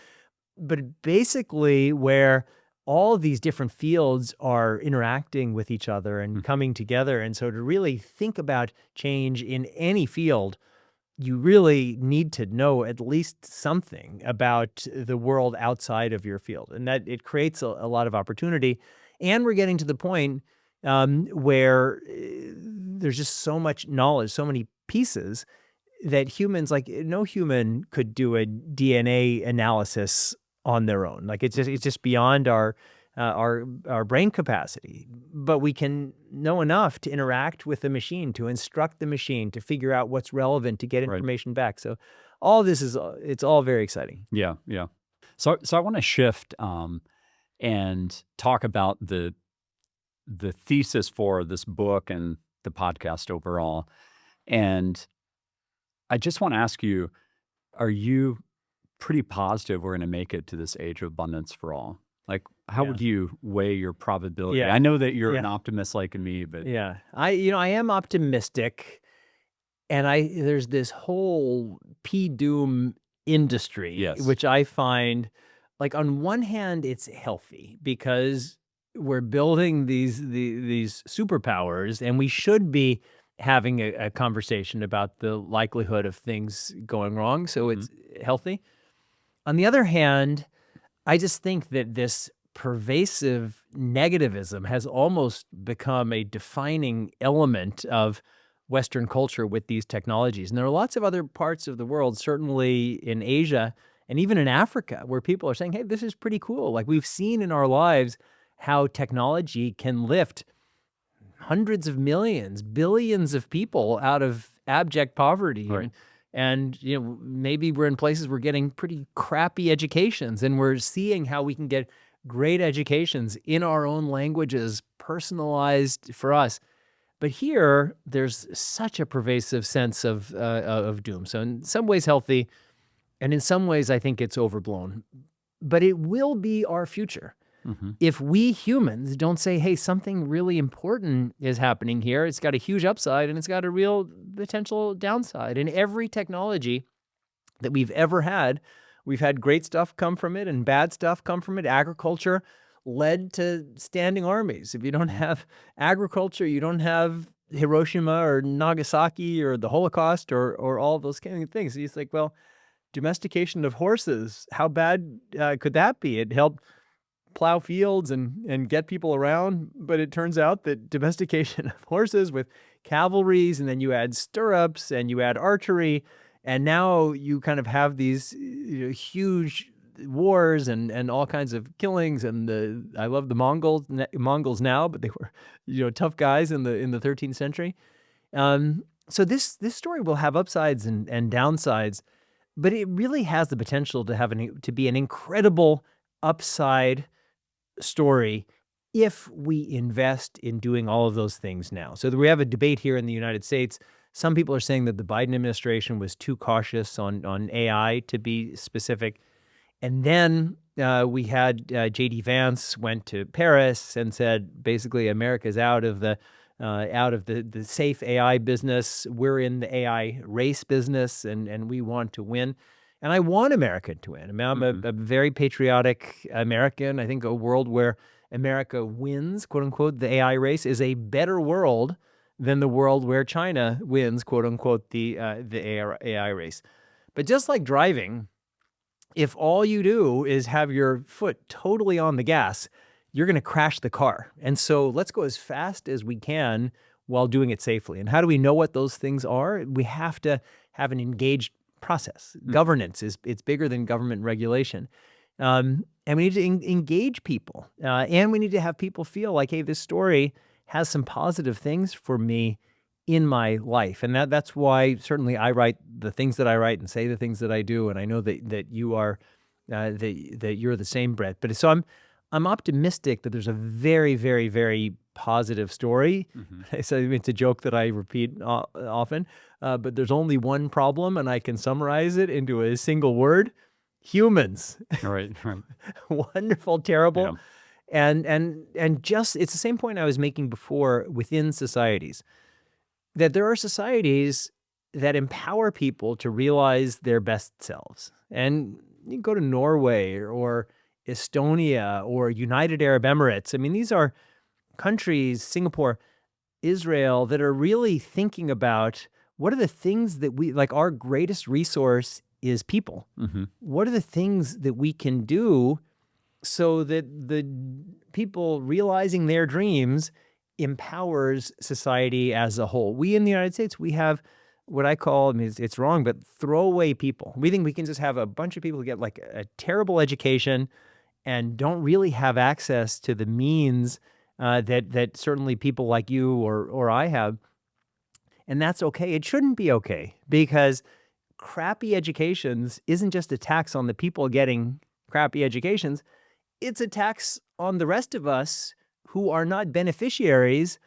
but basically where all of these different fields are interacting with each other and coming together. And so to really think about change in any field, you really need to know at least something about the world outside of your field. And that it creates a lot of opportunity. And we're getting to the point where there's just so much knowledge, so many pieces that humans, like no human could do a DNA analysis on their own. Like it's just beyond our brain capacity. But we can know enough to interact with the machine, to instruct the machine, to figure out what's relevant, to get information back. So all this it's all very exciting. Yeah, yeah. So I want to shift and talk about the thesis for this book and the podcast overall. And I just want to ask you, are you pretty positive we're going to make it to this age of abundance for all? Like, how would you weigh your probability? Yeah. I know that you're an optimist like me, but Yeah, I am optimistic, and there's this whole P-doom industry, Yes. which I find, like, on one hand, it's healthy because we're building these superpowers, and we should be having a conversation about the likelihood of things going wrong. So it's healthy. On the other hand, I just think that this pervasive negativism has almost become a defining element of Western culture with these technologies. And there are lots of other parts of the world, certainly in Asia and even in Africa, where people are saying, hey, this is pretty cool. Like we've seen in our lives how technology can lift hundreds of millions, billions of people out of abject poverty. Right. And maybe we're in places we're getting pretty crappy educations, and we're seeing how we can get great educations in our own languages, personalized for us. But here, there's such a pervasive sense of doom. So in some ways healthy, and in some ways I think it's overblown. But it will be our future. If we humans don't say, hey, something really important is happening here, it's got a huge upside and it's got a real potential downside. And every technology that we've ever had, we've had great stuff come from it and bad stuff come from it. Agriculture led to standing armies. If you don't have agriculture, you don't have Hiroshima or Nagasaki or the Holocaust or all those kind of things. He's like, well, domestication of horses, how bad could that be? It helped plow fields and get people around, but it turns out that domestication of horses with cavalries, and then you add stirrups and you add archery, and now you kind of have these huge wars and all kinds of killings. And I love the Mongols now, but they were tough guys in the 13th century. So this story will have upsides and downsides, but it really has the potential to be an incredible upside story if we invest in doing all of those things now. So we have a debate here in the United States. Some people are saying that the Biden administration was too cautious on AI, to be specific. And then we had J.D. Vance went to Paris and said, basically, America's out of the safe AI business. We're in the AI race business, and we want to win. And I want America to win. I mean, I'm a very patriotic American. I think a world where America wins, quote unquote, the AI race is a better world than the world where China wins, quote unquote, the AI race. But just like driving, if all you do is have your foot totally on the gas, you're going to crash the car. And so let's go as fast as we can while doing it safely. And how do we know what those things are? We have to have an engaged process. Governance it's bigger than government regulation. And we need to engage people. And we need to have people feel like, hey, this story has some positive things for me in my life. And that's why certainly I write the things that I write and say the things that I do. And I know that you are, that you're the same, Brett. But so I'm optimistic that there's a very, very, very positive story. So it's a joke that I repeat often, but there's only one problem, and I can summarize it into a single word: humans. Right. Wonderful, terrible. Yeah. And just, it's the same point I was making before within societies, that there are societies that empower people to realize their best selves. And you go to Norway or Estonia or United Arab Emirates. I mean, these are countries, Singapore, Israel, that are really thinking about what are the things that our greatest resource is people. What are the things that we can do so that the people realizing their dreams empowers society as a whole? We in the United States, we have what I call, I mean, it's wrong, but throwaway people. We think we can just have a bunch of people who get like a terrible education and don't really have access to the means that certainly people like you or I have. And that's okay. It shouldn't be okay, because crappy educations isn't just a tax on the people getting crappy educations. It's a tax on the rest of us who are not beneficiaries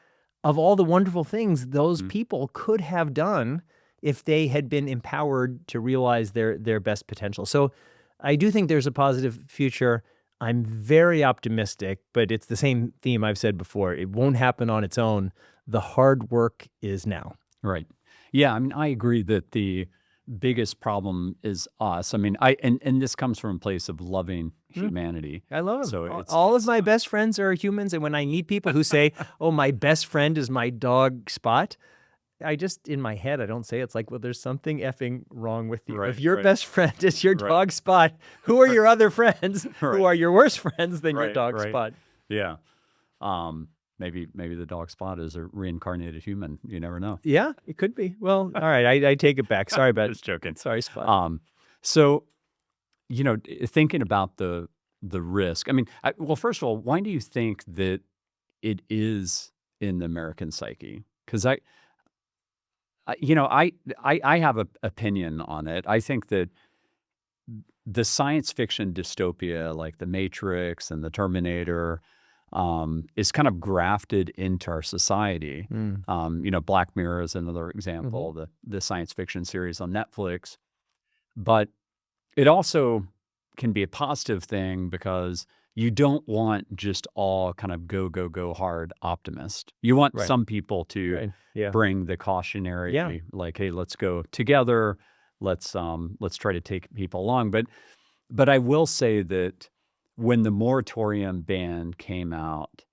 of all the wonderful things those people could have done if they had been empowered to realize their best potential. So I do think there's a positive future. I'm very optimistic, but it's the same theme I've said before. It won't happen on its own. The hard work is now. Right. Yeah, I mean, I agree that the biggest problem is us. I mean, and this comes from a place of loving humanity. I love them. So all of my best friends are humans, and when I meet people who say, "Oh, my best friend is my dog Spot," I just, in my head, I don't say it. It's like, well, there's something effing wrong with you. If your best friend is your dog Spot, who are your other friends who are your worst friends than your dog Spot? Yeah. Maybe the dog Spot is a reincarnated human. You never know. Yeah, it could be. Well, all right, I take it back. Sorry about it. Just joking. Sorry, Spot. So, thinking about the risk. I mean, well, first of all, why do you think that it is in the American psyche? Because I have an opinion on it. I think that the science fiction dystopia, like The Matrix and The Terminator, is kind of grafted into our society. Black Mirror is another example, the science fiction series on Netflix. But it also can be a positive thing, because you don't want just all kind of go hard optimist. You want some people to bring the cautionary, like, hey, let's go together. Let's try to take people along. But I will say that when the moratorium ban came out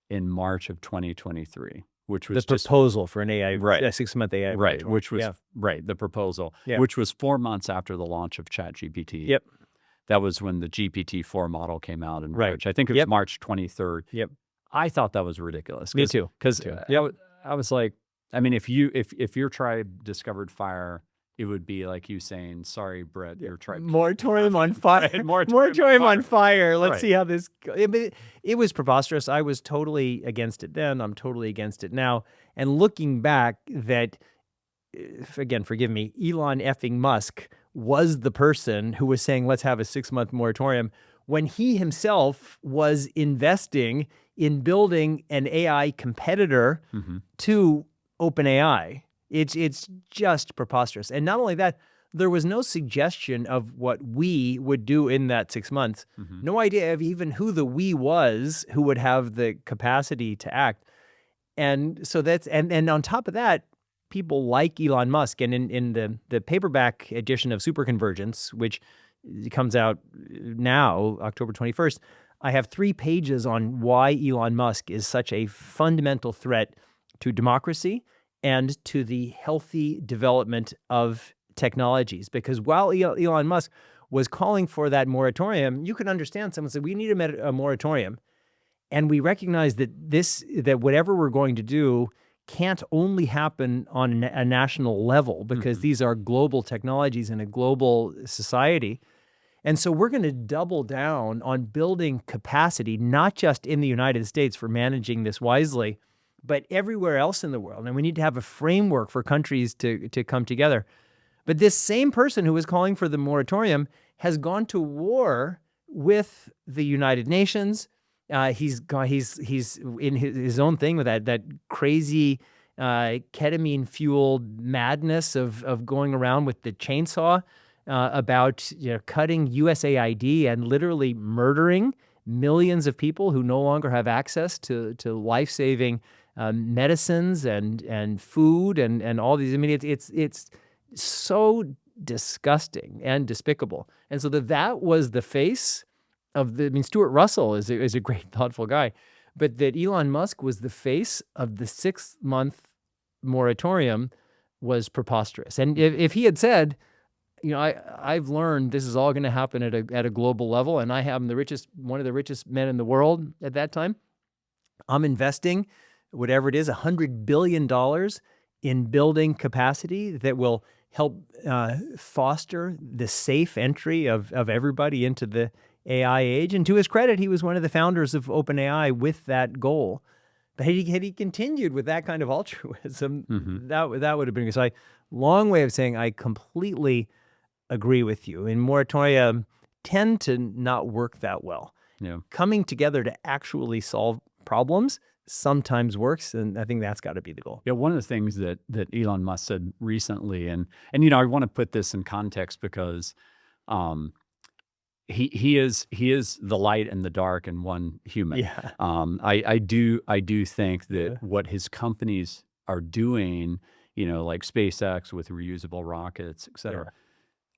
in March of 2023, which The was just proposal for an AI, Right. a 6-month AI right, moratorium. which was Yeah. right, the proposal, Yeah. which was 4 months after the launch of ChatGPT. Yep. That was when the GPT-4 model came out in Right. March. I think it was Yep. March 23rd. Yep. I thought that was ridiculous. Me too. Because Me too. I was like, I mean, if your tribe discovered fire, it would be like you saying, "Sorry, Brett, your tribe." Moratorium on fire. Right, Moratorium on fire. Let's Right. see how this goes. It was preposterous. I was totally against it then. I'm totally against it now. And looking back, that, again, forgive me, Elon effing Musk was the person who was saying, let's have a 6-month moratorium, when he himself was investing in building an AI competitor to OpenAI. It's just preposterous. And not only that, there was no suggestion of what we would do in that 6 months. No idea of even who the we was who would have the capacity to act. And so that's, and on top of that, people like Elon Musk, and in the paperback edition of Super Convergence, which comes out now, October 21st, I have 3 pages on why Elon Musk is such a fundamental threat to democracy and to the healthy development of technologies. Because while Elon Musk was calling for that moratorium, you could understand someone said, we need a moratorium. And we recognize that that whatever we're going to do can't only happen on a national level, because these are global technologies in a global society. And so we're going to double down on building capacity, not just in the United States for managing this wisely, but everywhere else in the world. And we need to have a framework for countries to come together. But this same person who was calling for the moratorium has gone to war with the United Nations. He's in his own thing with that crazy ketamine fueled madness of going around with the chainsaw about cutting USAID and literally murdering millions of people who no longer have access to life-saving medicines and food and all these. I mean, it's so disgusting and despicable. And so that was the face of the. I mean, Stuart Russell is a great, thoughtful guy, but that Elon Musk was the face of the 6-month moratorium was preposterous. And if he had said, I've learned this is all going to happen at a global level, and I am one of the richest men in the world at that time. I'm investing whatever it is, $100 billion in building capacity that will help foster the safe entry of everybody into the AI age. And to his credit, he was one of the founders of OpenAI with that goal. But had he continued with that kind of altruism, that would have been good. So long way of saying I completely agree with you. And moratoria tend to not work that well. Yeah. Coming together to actually solve problems sometimes works, and I think that's got to be the goal. Yeah, one of the things that Elon Musk said recently, and I want to put this in context because he is the light and the dark in one human. Yeah. I do think that what his companies are doing, like SpaceX with reusable rockets, et cetera,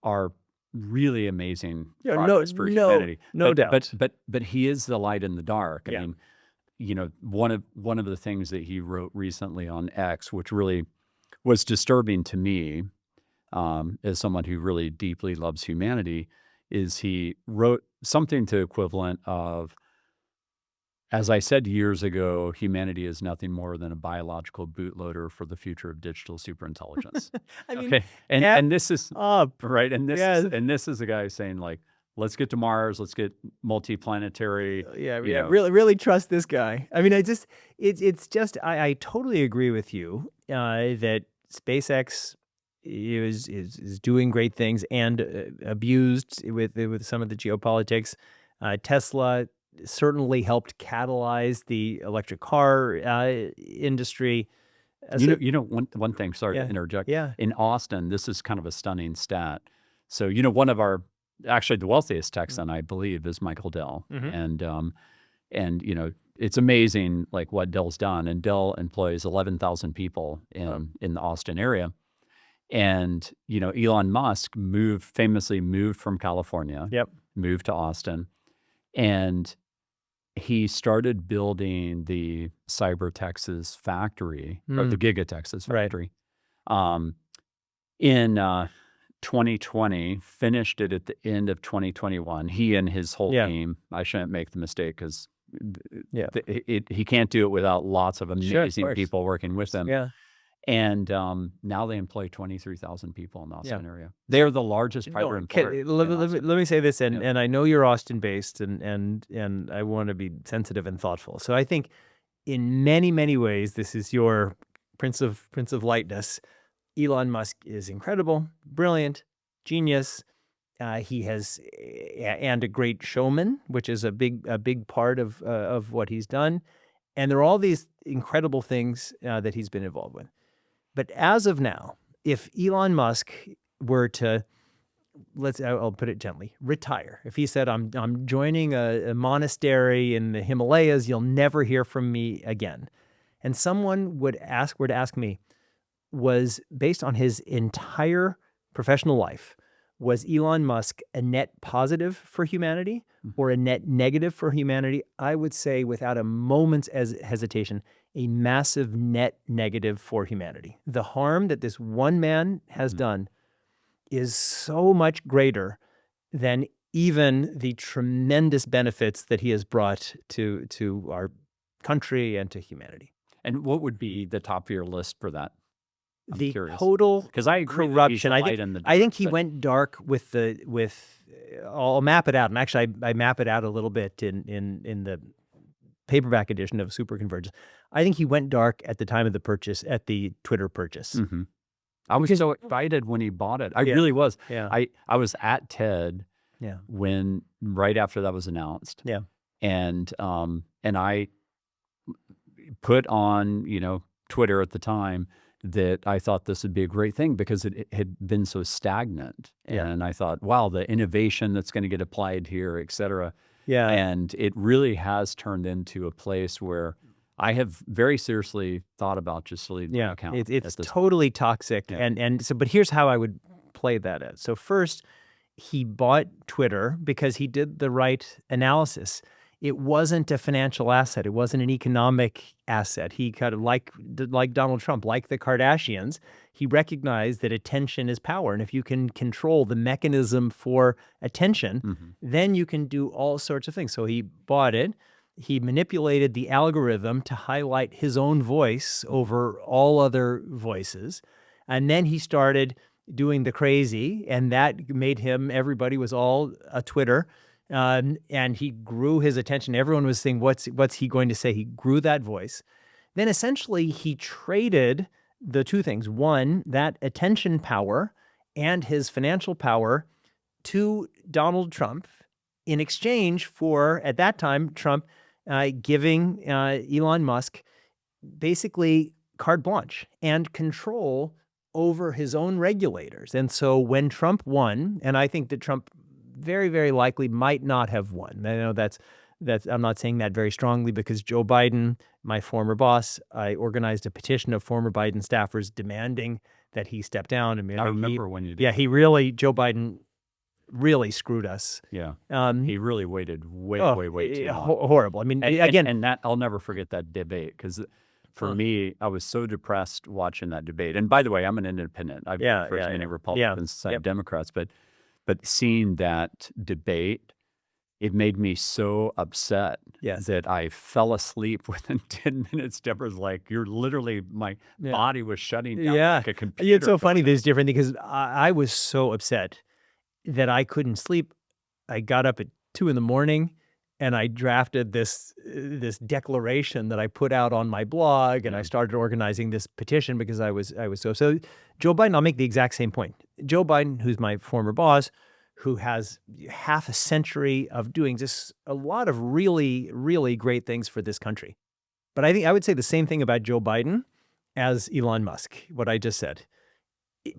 are really amazing progress for humanity. No doubt. But he is the light in the dark. Yeah. I mean, one of the things that he wrote recently on X, which really was disturbing to me, as someone who really deeply loves humanity, is he wrote something to equivalent of, as I said years ago, humanity is nothing more than a biological bootloader for the future of digital superintelligence. I mean, okay, and this is right, and this is a guy saying, like, let's get to Mars, let's get multiplanetary. Really trust this guy. I mean, it's just I totally agree with you that SpaceX is doing great things and abused with some of the geopolitics. Tesla certainly helped catalyze the electric car industry. One thing, sorry to interject. Yeah. In Austin, this is kind of a stunning stat. So, one of our, actually the wealthiest Texan, I believe, is Michael Dell. And it's amazing like what Dell's done. And Dell employs 11,000 people in the Austin area. And, Elon Musk famously moved from California, moved to Austin, and he started building the Cyber Texas factory, or the Giga Texas factory, in 2020, finished it at the end of 2021. He and his whole team, I shouldn't make the mistake because he can't do it without lots of amazing people working with them. Yeah. And now they employ 23,000 people in the Austin area. They're the largest private employer. Let me say this, and I know you're Austin-based, and I want to be sensitive and thoughtful. So I think in many, many ways, this is your Prince of Lightness. Elon Musk is incredible, brilliant, genius. He has and a great showman, which is a big part of what he's done. And there are all these incredible things that he's been involved with. But as of now, if Elon Musk were to, I'll put it gently, retire. If he said, I'm joining a monastery in the Himalayas, you'll never hear from me again. And someone were to ask me, was based on his entire professional life, was Elon Musk a net positive for humanity or a net negative for humanity? I would say without a moment's hesitation, a massive net negative for humanity. The harm that this one man has done is so much greater than even the tremendous benefits that he has brought to our country and to humanity. And what would be the top of your list for that? I'm the curious. Total because I corruption. I think he went dark with I'll map it out, and actually I map it out a little bit in the paperback edition of Super Convergence. I think he went dark at the time of the purchase, at the Twitter purchase. I was so excited when he bought it. I really was. Yeah. I was at TED when right after that was announced. Yeah. And I put on, Twitter at the time that I thought this would be a great thing because it had been so stagnant. And I thought, wow, the innovation that's going to get applied here, et cetera. Yeah. And it really has turned into a place where I have very seriously thought about just deleting my account. It's totally toxic. And so, but here's how I would play that out. So first, he bought Twitter because he did the right analysis. It wasn't a financial asset. It wasn't an economic asset. He kind of like Donald Trump, like the Kardashians, he recognized that attention is power. And if you can control the mechanism for attention, then you can do all sorts of things. So he bought it. He manipulated the algorithm to highlight his own voice over all other voices. And then he started doing the crazy, and that made him, everybody was all a Twitter. And he grew his attention. Everyone was saying, what's he going to say? He grew that voice. Then essentially he traded the two things. One, that attention power and his financial power to Donald Trump in exchange for, at that time, Trump giving Elon Musk basically carte blanche and control over his own regulators. And so when Trump won, and I think that Trump very, very likely might not have won. I know that's I'm not saying that very strongly because Joe Biden, my former boss, I organized a petition of former Biden staffers demanding that he step down. I mean, I remember when you did. Yeah, Joe Biden really screwed us. Yeah. He really waited way too long. Horrible. I mean, again. And that, I'll never forget that debate because for me, I was so depressed watching that debate. And by the way, I'm an independent. I've first many Republicans, Democrats, but seeing that debate, it made me so upset that I fell asleep within 10 minutes. Deborah's like, you're literally, my body was shutting down like a computer. It's so funny. There's different things because I was so upset that I couldn't sleep. I got up at 2 a.m. and I drafted this declaration that I put out on my blog, and I started organizing this petition because I was so Joe Biden. I'll make the exact same point. Joe Biden, who's my former boss, who has half a century of doing just a lot of really, really great things for this country. But I think I would say the same thing about Joe Biden as Elon Musk, what I just said.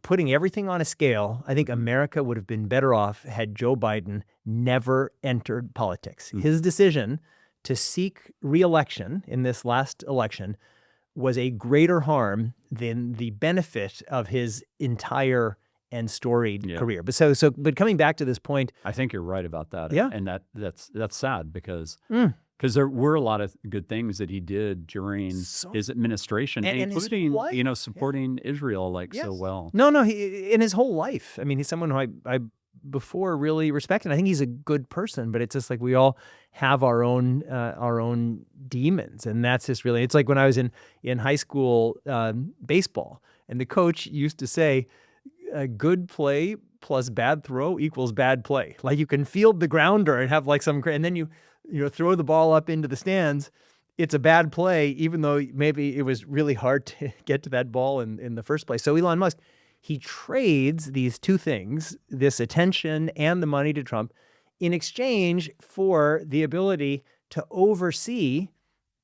Putting everything on a scale, I think America would have been better off had Joe Biden never entered politics. His decision to seek re-election in this last election was a greater harm than the benefit of his entire and storied career. But coming back to this point, I think you're right about that. Yeah. And that's sad because Because there were a lot of good things that he did during So his administration, and his including, life, yeah. supporting Israel like so Yes. well. No, he in his whole life. I mean, he's someone who I before really respected. I think he's a good person, but it's just like we all have our own demons, and that's just really. It's like when I was in high school baseball, and the coach used to say, "Good play plus bad throw equals bad play." Like you can field the grounder and have like and then you throw the ball up into the stands. It's a bad play, even though maybe it was really hard to get to that ball in the first place. So Elon Musk, he trades these two things, this attention and the money to Trump, in exchange for the ability to oversee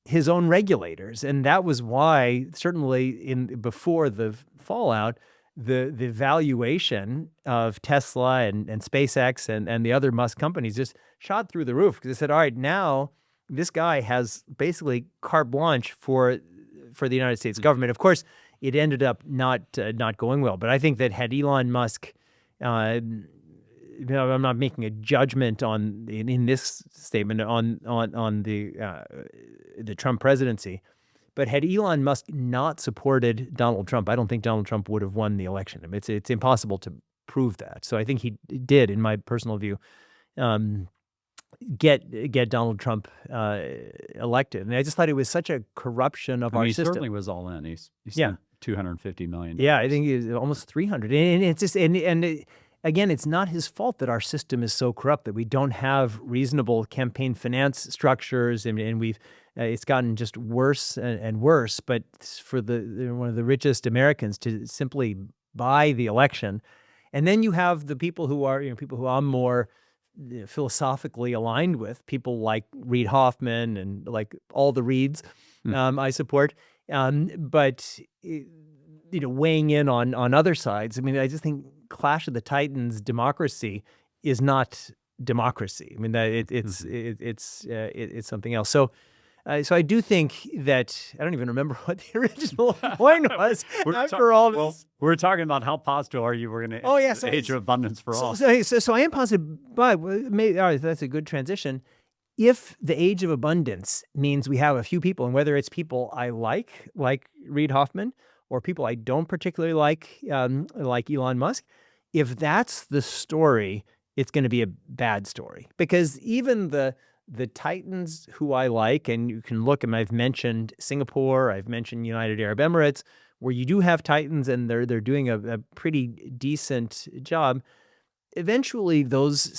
his own regulators. And that was why, certainly before the fallout, the valuation of Tesla and SpaceX and the other Musk companies just shot through the roof, because they said, all right, now this guy has basically carte blanche for the United States government. Of course, it ended up not going well. But I think that had Elon Musk, I'm not making a judgment in this statement on the Trump presidency, but had Elon Musk not supported Donald Trump, I don't think Donald Trump would have won the election. I mean, it's impossible to prove that. So I think he did, in my personal view, get Donald Trump elected. And I just thought it was such a corruption of our He system. certainly was all in. He Yeah. spent $250 million. Yeah, I think it's almost 300. And it's just again, it's not his fault that our system is so corrupt, that we don't have reasonable campaign finance structures, and we've it's gotten just worse and worse. But for one of the richest Americans to simply buy the election, and then you have the people who are people who I'm more philosophically aligned with, people like Reid Hoffman and like all the Reids, I support, but weighing in on other sides. I mean, I just think Clash of the Titans democracy is not democracy. I mean, that it's something else. So I do think that I don't even remember what the original point was after all this. Well, we're talking about how positive are you? We're going to age of abundance for all. So I am positive, but maybe all right, that's a good transition. If the age of abundance means we have a few people, and whether it's people I like Reid Hoffman, or people I don't particularly like Elon Musk, if that's the story, it's going to be a bad story. Because even the titans who I like, and you can look, and I've mentioned Singapore, I've mentioned United Arab Emirates, where you do have titans and they're doing a pretty decent job. Eventually,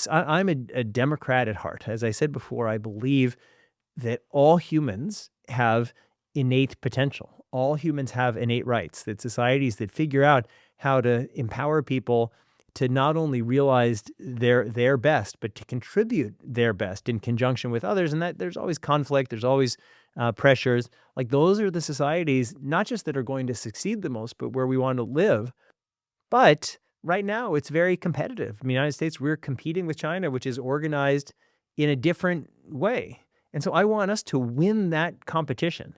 I'm a Democrat at heart. As I said before, I believe that all humans have innate potential. All humans have innate rights, that societies that figure out how to empower people to not only realize their best, but to contribute their best in conjunction with others, and that there's always conflict, there's always pressures. Like those are the societies, not just that are going to succeed the most, but where we want to live. But right now, it's very competitive. In the United States, we're competing with China, which is organized in a different way. And so I want us to win that competition.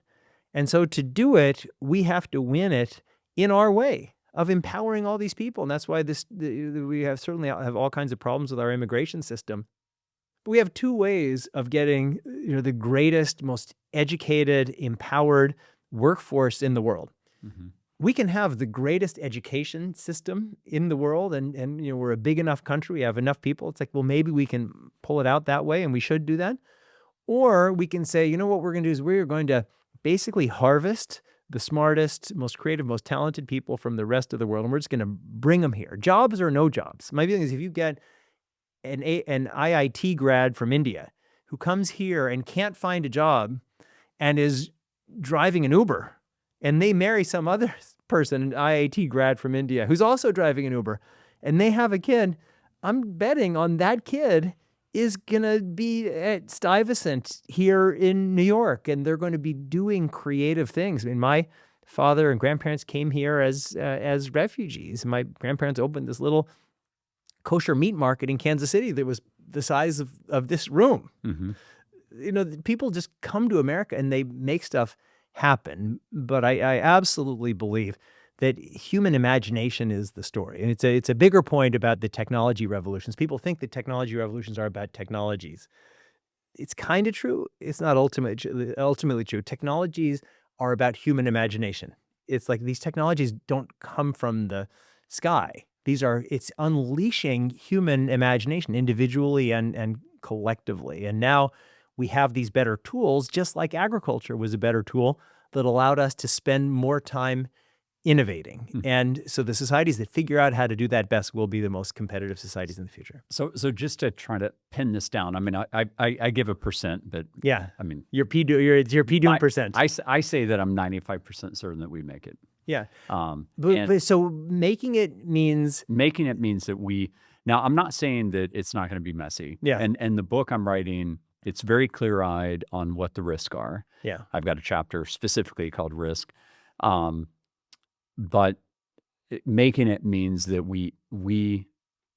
And so to do it, we have to win it in our way of empowering all these people. And that's why we certainly have all kinds of problems with our immigration system. But we have two ways of getting the greatest, most educated, empowered workforce in the world. Mm-hmm. We can have the greatest education system in the world, and we're a big enough country, we have enough people. It's like, well, maybe we can pull it out that way, and we should do that. Or we can say, what we're going to do is we're going to basically harvest the smartest, most creative, most talented people from the rest of the world, and we're just going to bring them here. Jobs or no jobs. My feeling is if you get an IIT grad from India who comes here and can't find a job and is driving an Uber, and they marry some other person, an IIT grad from India, who's also driving an Uber, and they have a kid, I'm betting on that kid is going to be at Stuyvesant here in New York, and they're going to be doing creative things. I mean, my father and grandparents came here as refugees. My grandparents opened this little kosher meat market in Kansas City that was the size of this room. Mm-hmm. People just come to America and they make stuff happen. But I absolutely believe that human imagination is the story. And it's a bigger point about the technology revolutions. People think that technology revolutions are about technologies. it's kind of true. It's not ultimately true. Technologies are about human imagination. It's like these technologies don't come from the sky. It's unleashing human imagination individually and collectively. And now we have these better tools, just like agriculture was a better tool that allowed us to spend more time innovating. And so the societies that figure out how to do that best will be the most competitive societies in the future. So just to try to pin this down, I mean, I give a percent, but Yeah. I mean, it's your P-doing percent. I say that I'm 95% certain that we make it. Yeah. And But so making it means that now I'm not saying that it's not going to be messy. Yeah. And the book I'm writing, it's very clear-eyed on what the risks are. Yeah. I've got a chapter specifically called Risk. But making it means that we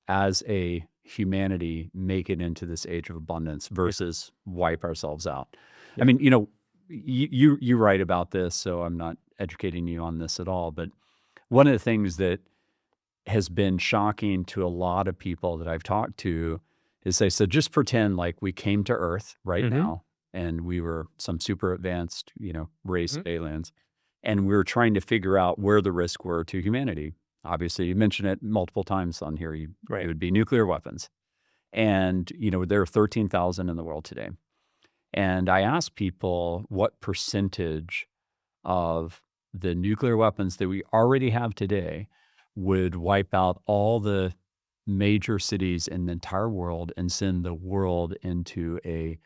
as a humanity make it into this age of abundance versus wipe ourselves out. Yeah. I mean, you know, you write about this, so I'm not educating you on this at all. But one of the things that has been shocking to a lot of people that I've talked to is they said, just pretend like we came to Earth right now and we were some super advanced, race of aliens. And we were trying to figure out where the risks were to humanity. Obviously, you mentioned it multiple times on here. It would be nuclear weapons. And, there are 13,000 in the world today. And I asked people what percentage of the nuclear weapons that we already have today would wipe out all the major cities in the entire world and send the world into a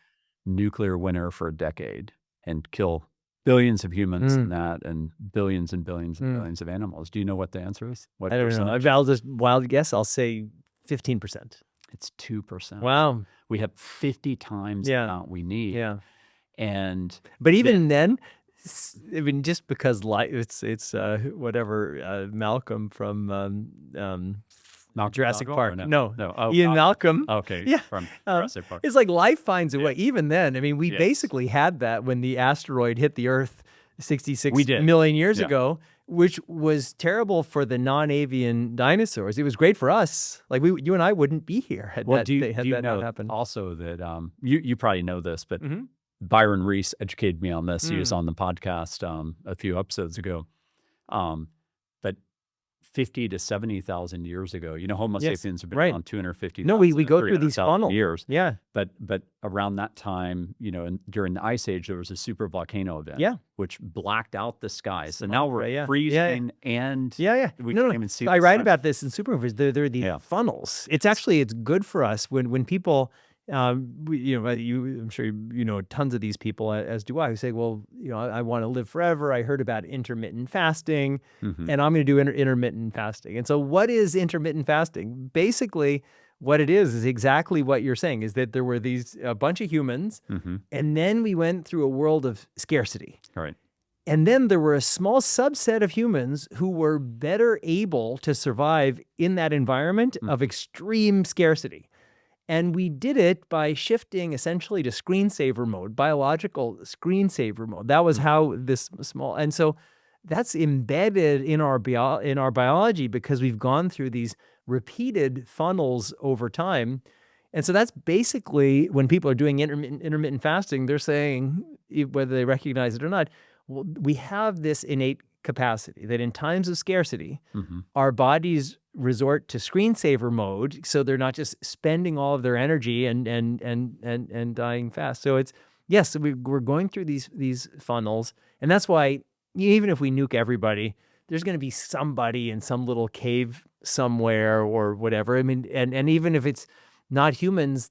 nuclear winter for a decade and kill billions of humans in that, and billions and billions and billions of animals. Do you know what the answer is? What I don't know. percentage? I'll just wild guess. I'll say 15%. It's 2%. Wow. We have 50 times the amount we need. Yeah. But even then, I mean, just because it's whatever Malcolm from Jurassic Park. No. Oh, Ian Malcolm. Okay. Yeah. From Jurassic Park. It's like life finds a way. Even then, I mean, we basically had that when the asteroid hit the Earth 66 million years ago, which was terrible for the non-avian dinosaurs. It was great for us. Like you and I wouldn't be here had that not happened. Also that you probably know this, but Byron Reese educated me on this. He was on the podcast a few episodes ago. But 50 to 70,000 years ago, Homo sapiens have been around 250,000. No, we go through these funnels. Years. Yeah. But around that time, and during the Ice Age, there was a super volcano event. Yeah. Which blacked out the sky. So now we're freezing and we can't even see. I write about this in Supermovers. There are these funnels. It's good for us when people. I'm sure you know tons of these people, as do I, who say, well, I want to live forever. I heard about intermittent fasting, and I'm going to do intermittent fasting. And so what is intermittent fasting? Basically, what it is exactly what you're saying, is that there were a bunch of humans, and then we went through a world of scarcity. All right. And then there were a small subset of humans who were better able to survive in that environment of extreme scarcity. And we did it by shifting essentially to screensaver mode, biological screensaver mode. That was how this small, and so that's embedded in our biology because we've gone through these repeated funnels over time. And so that's basically when people are doing intermittent fasting, they're saying, whether they recognize it or not, well, we have this innate capacity that in times of scarcity, our bodies resort to screensaver mode, so they're not just spending all of their energy and dying fast. So we're going through these funnels, and that's why even if we nuke everybody, there's going to be somebody in some little cave somewhere or whatever. I mean, and even if it's not humans,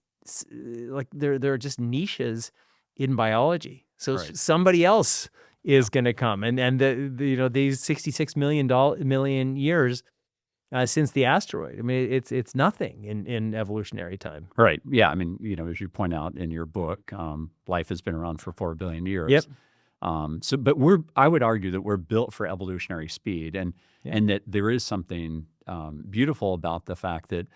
like there are just niches in biology. So somebody else is going to come, and these 66 million years since the asteroid. I mean, it's nothing in evolutionary time. Right. Yeah. I mean, as you point out in your book, life has been around for 4 billion years. Yep. But I would argue that we're built for evolutionary speed, and that there is something beautiful about the fact that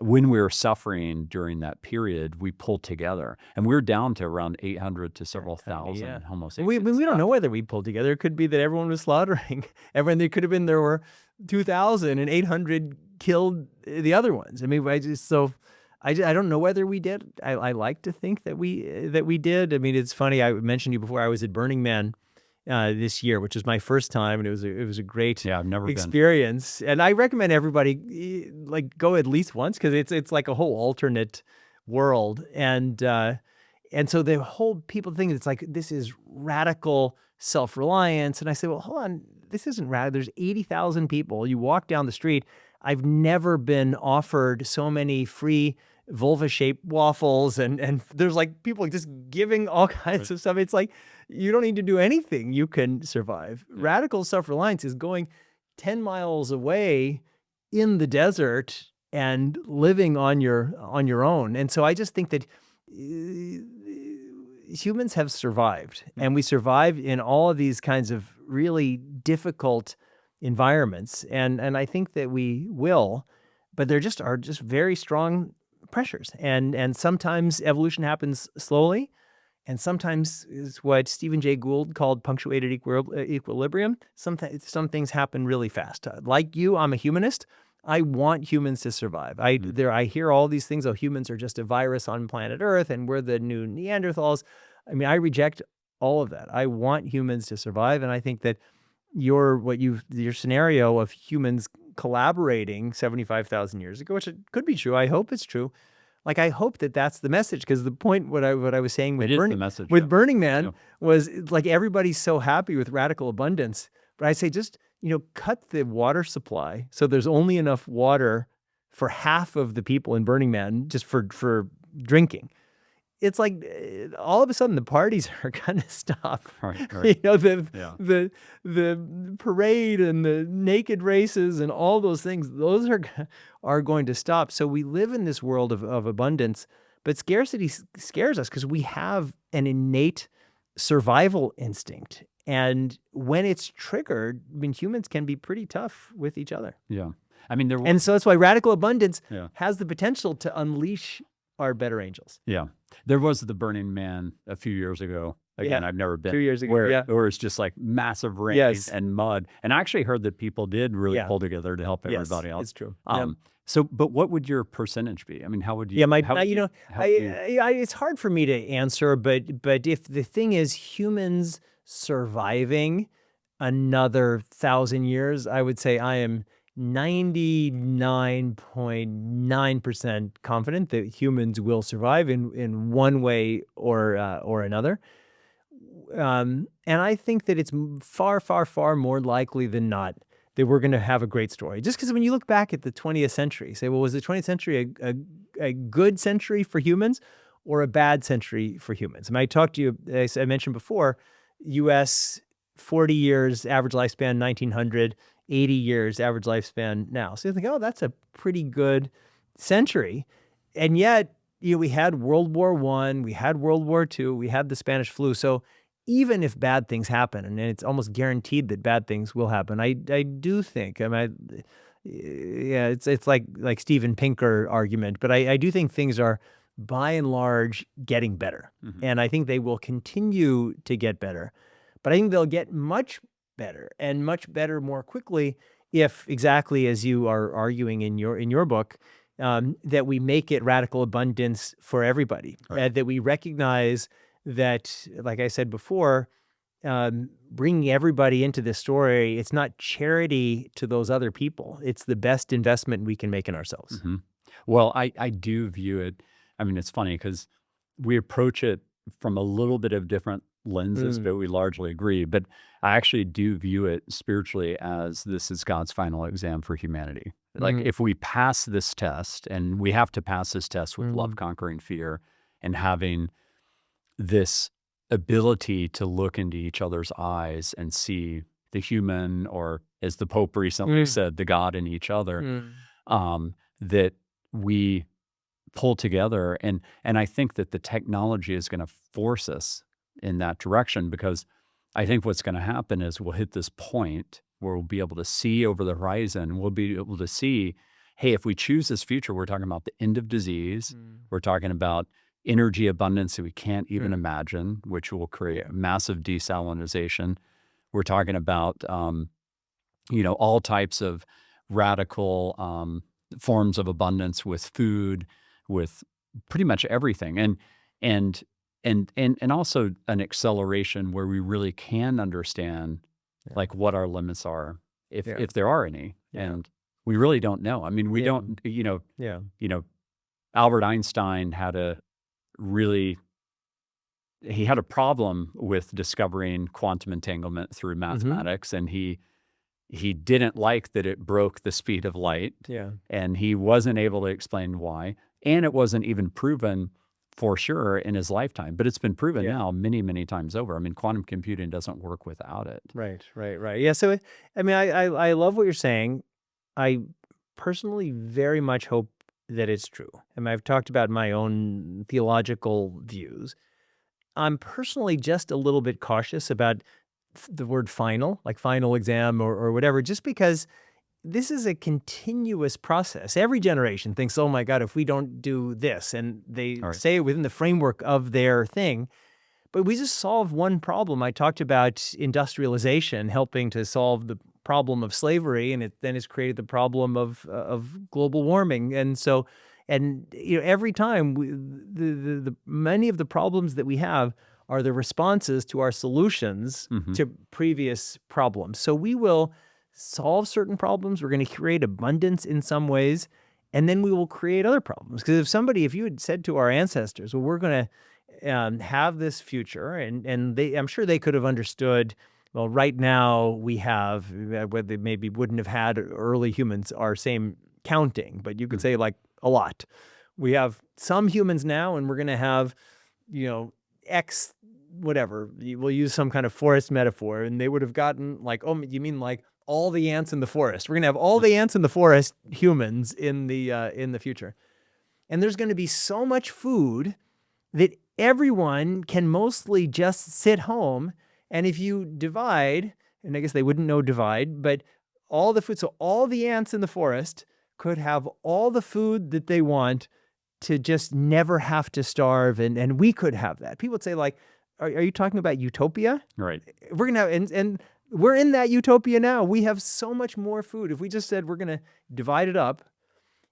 when we were suffering during that period, we pulled together, and we're down to around 800 to several thousand Homo sapiens. We don't know whether we pulled together. It could be that everyone was slaughtering everyone. There were 2,000 and 800 killed the other ones. I mean, I don't know whether we did. I like to think that we did. I mean, it's funny. I mentioned to you before. I was at Burning Man this year, which was my first time, and it was a great Yeah, I've never been. experience. And I recommend everybody like go at least once because it's like a whole alternate world. And so the whole people think it's like this is radical self-reliance. And I say, well, hold on, this isn't radical. There's 80,000 people. You walk down the street. I've never been offered so many free vulva-shaped waffles, and there's like people just giving all kinds of stuff. It's like you don't need to do anything. You can survive. Yeah. Radical self-reliance is going 10 miles away in the desert and living on your own. And so I just think that humans have survived, and we survive in all of these kinds of really difficult environments, and I think that we will, but there are just very strong pressures, and sometimes evolution happens slowly, and sometimes is what Stephen Jay Gould called punctuated equilibrium. Some things happen really fast. Like you, I'm a humanist. I want humans to survive. I hear all these things. Oh, humans are just a virus on planet Earth, and we're the new Neanderthals. I mean, I reject all of that. I want humans to survive, and I think that your scenario of humans collaborating 75,000 years ago, which it could be true. I hope it's true. Like, I hope that that's the message, because the point, what I was saying with Burning Man was like everybody's so happy with radical abundance. But I say just, cut the water supply so there's only enough water for half of the people in Burning Man just for drinking. It's like all of a sudden the parties are going to stop. Right. The parade and the naked races and all those things, those are going to stop. So we live in this world of abundance, but scarcity scares us because we have an innate survival instinct. And when it's triggered, I mean, humans can be pretty tough with each other. Yeah. I mean, and so that's why radical abundance has the potential to unleash our better angels. Yeah. There was the Burning Man a few years ago. Again, I've never been. 2 years ago, where it's just like massive rain and mud. And I actually heard that people did really pull together to help everybody else. It's true. So, but what would your percentage be? I mean, how would you? Yeah, it's hard for me to answer, but if the thing is humans surviving another 1,000 years, I would say I am 99.9% confident that humans will survive in one way or another. And I think that it's far, far, far more likely than not that we're going to have a great story. Just because when you look back at the 20th century, you say, well, was the 20th century a good century for humans or a bad century for humans? And I talked to you, as I mentioned before, U.S. 40 years, average lifespan 1900, 80 years, average lifespan now. So you think, oh, that's a pretty good century. And yet, we had World War I, we had World War II, we had the Spanish flu. So even if bad things happen, and it's almost guaranteed that bad things will happen, I do think, it's like Steven Pinker argument, but I do think things are by and large getting better. Mm-hmm. And I think they will continue to get better. But I think they'll get much better and much better more quickly if, exactly as you are arguing in your book, that we make it radical abundance for everybody, that we recognize that, like I said before, bringing everybody into this story, it's not charity to those other people. It's the best investment we can make in ourselves. Mm-hmm. Well, I do view it. I mean, it's funny because we approach it from a little bit of different lenses, but we largely agree. But I actually do view it spiritually as this is God's final exam for humanity. Like if we pass this test, and we have to pass this test with love conquering fear and having this ability to look into each other's eyes and see the human, or as the Pope recently said, the God in each other, that we pull together. And I think that the technology is going to force us in that direction, because I think what's going to happen is we'll hit this point where we'll be able to see over the horizon. We'll be able to see, hey, if we choose this future, we're talking about the end of disease. We're talking about energy abundance that we can't even imagine, which will create a massive desalinization. We're talking about, all types of radical forms of abundance with food. with pretty much everything, and and also an acceleration where we really can understand like what our limits are, if there are any, and we really don't know. I mean, we don't, Albert Einstein had a problem with discovering quantum entanglement through mathematics, and he didn't like that it broke the speed of light, and he wasn't able to explain why, and it wasn't even proven for sure in his lifetime, but it's been proven now many, many times over. I mean, quantum computing doesn't work without it. Right. Yeah. So, I mean, I love what you're saying. I personally very much hope that it's true. I mean, I've talked about my own theological views. I'm personally just a little bit cautious about the word final, like final exam or whatever, just because this is a continuous process. Every generation thinks, oh my God, if we don't do this, and they say it within the framework of their thing, but we just solve one problem. I talked about industrialization helping to solve the problem of slavery, and it then has created the problem of global warming. And so, every time the many of the problems that we have are the responses to our solutions to previous problems. So we will solve certain problems. We're going to create abundance in some ways, and then we will create other problems. Because if you had said to our ancestors, well, we're going to have this future, and I'm sure they could have understood, well, right now we have, where they maybe wouldn't have had early humans our same counting, but you could say like a lot. We have some humans now, and we're going to have, X, whatever. We'll use some kind of forest metaphor, and they would have gotten like, oh, you mean like all the ants in the forest? We're going to have all the ants in the forest humans in the future. And there's going to be so much food that everyone can mostly just sit home. And if you divide, and I guess they wouldn't know divide, but all the food, so all the ants in the forest could have all the food that they want to just never have to starve. And we could have that. People would say like, are you talking about utopia? Right. We're going to have, and we're in that utopia now. We have so much more food. If we just said we're going to divide it up,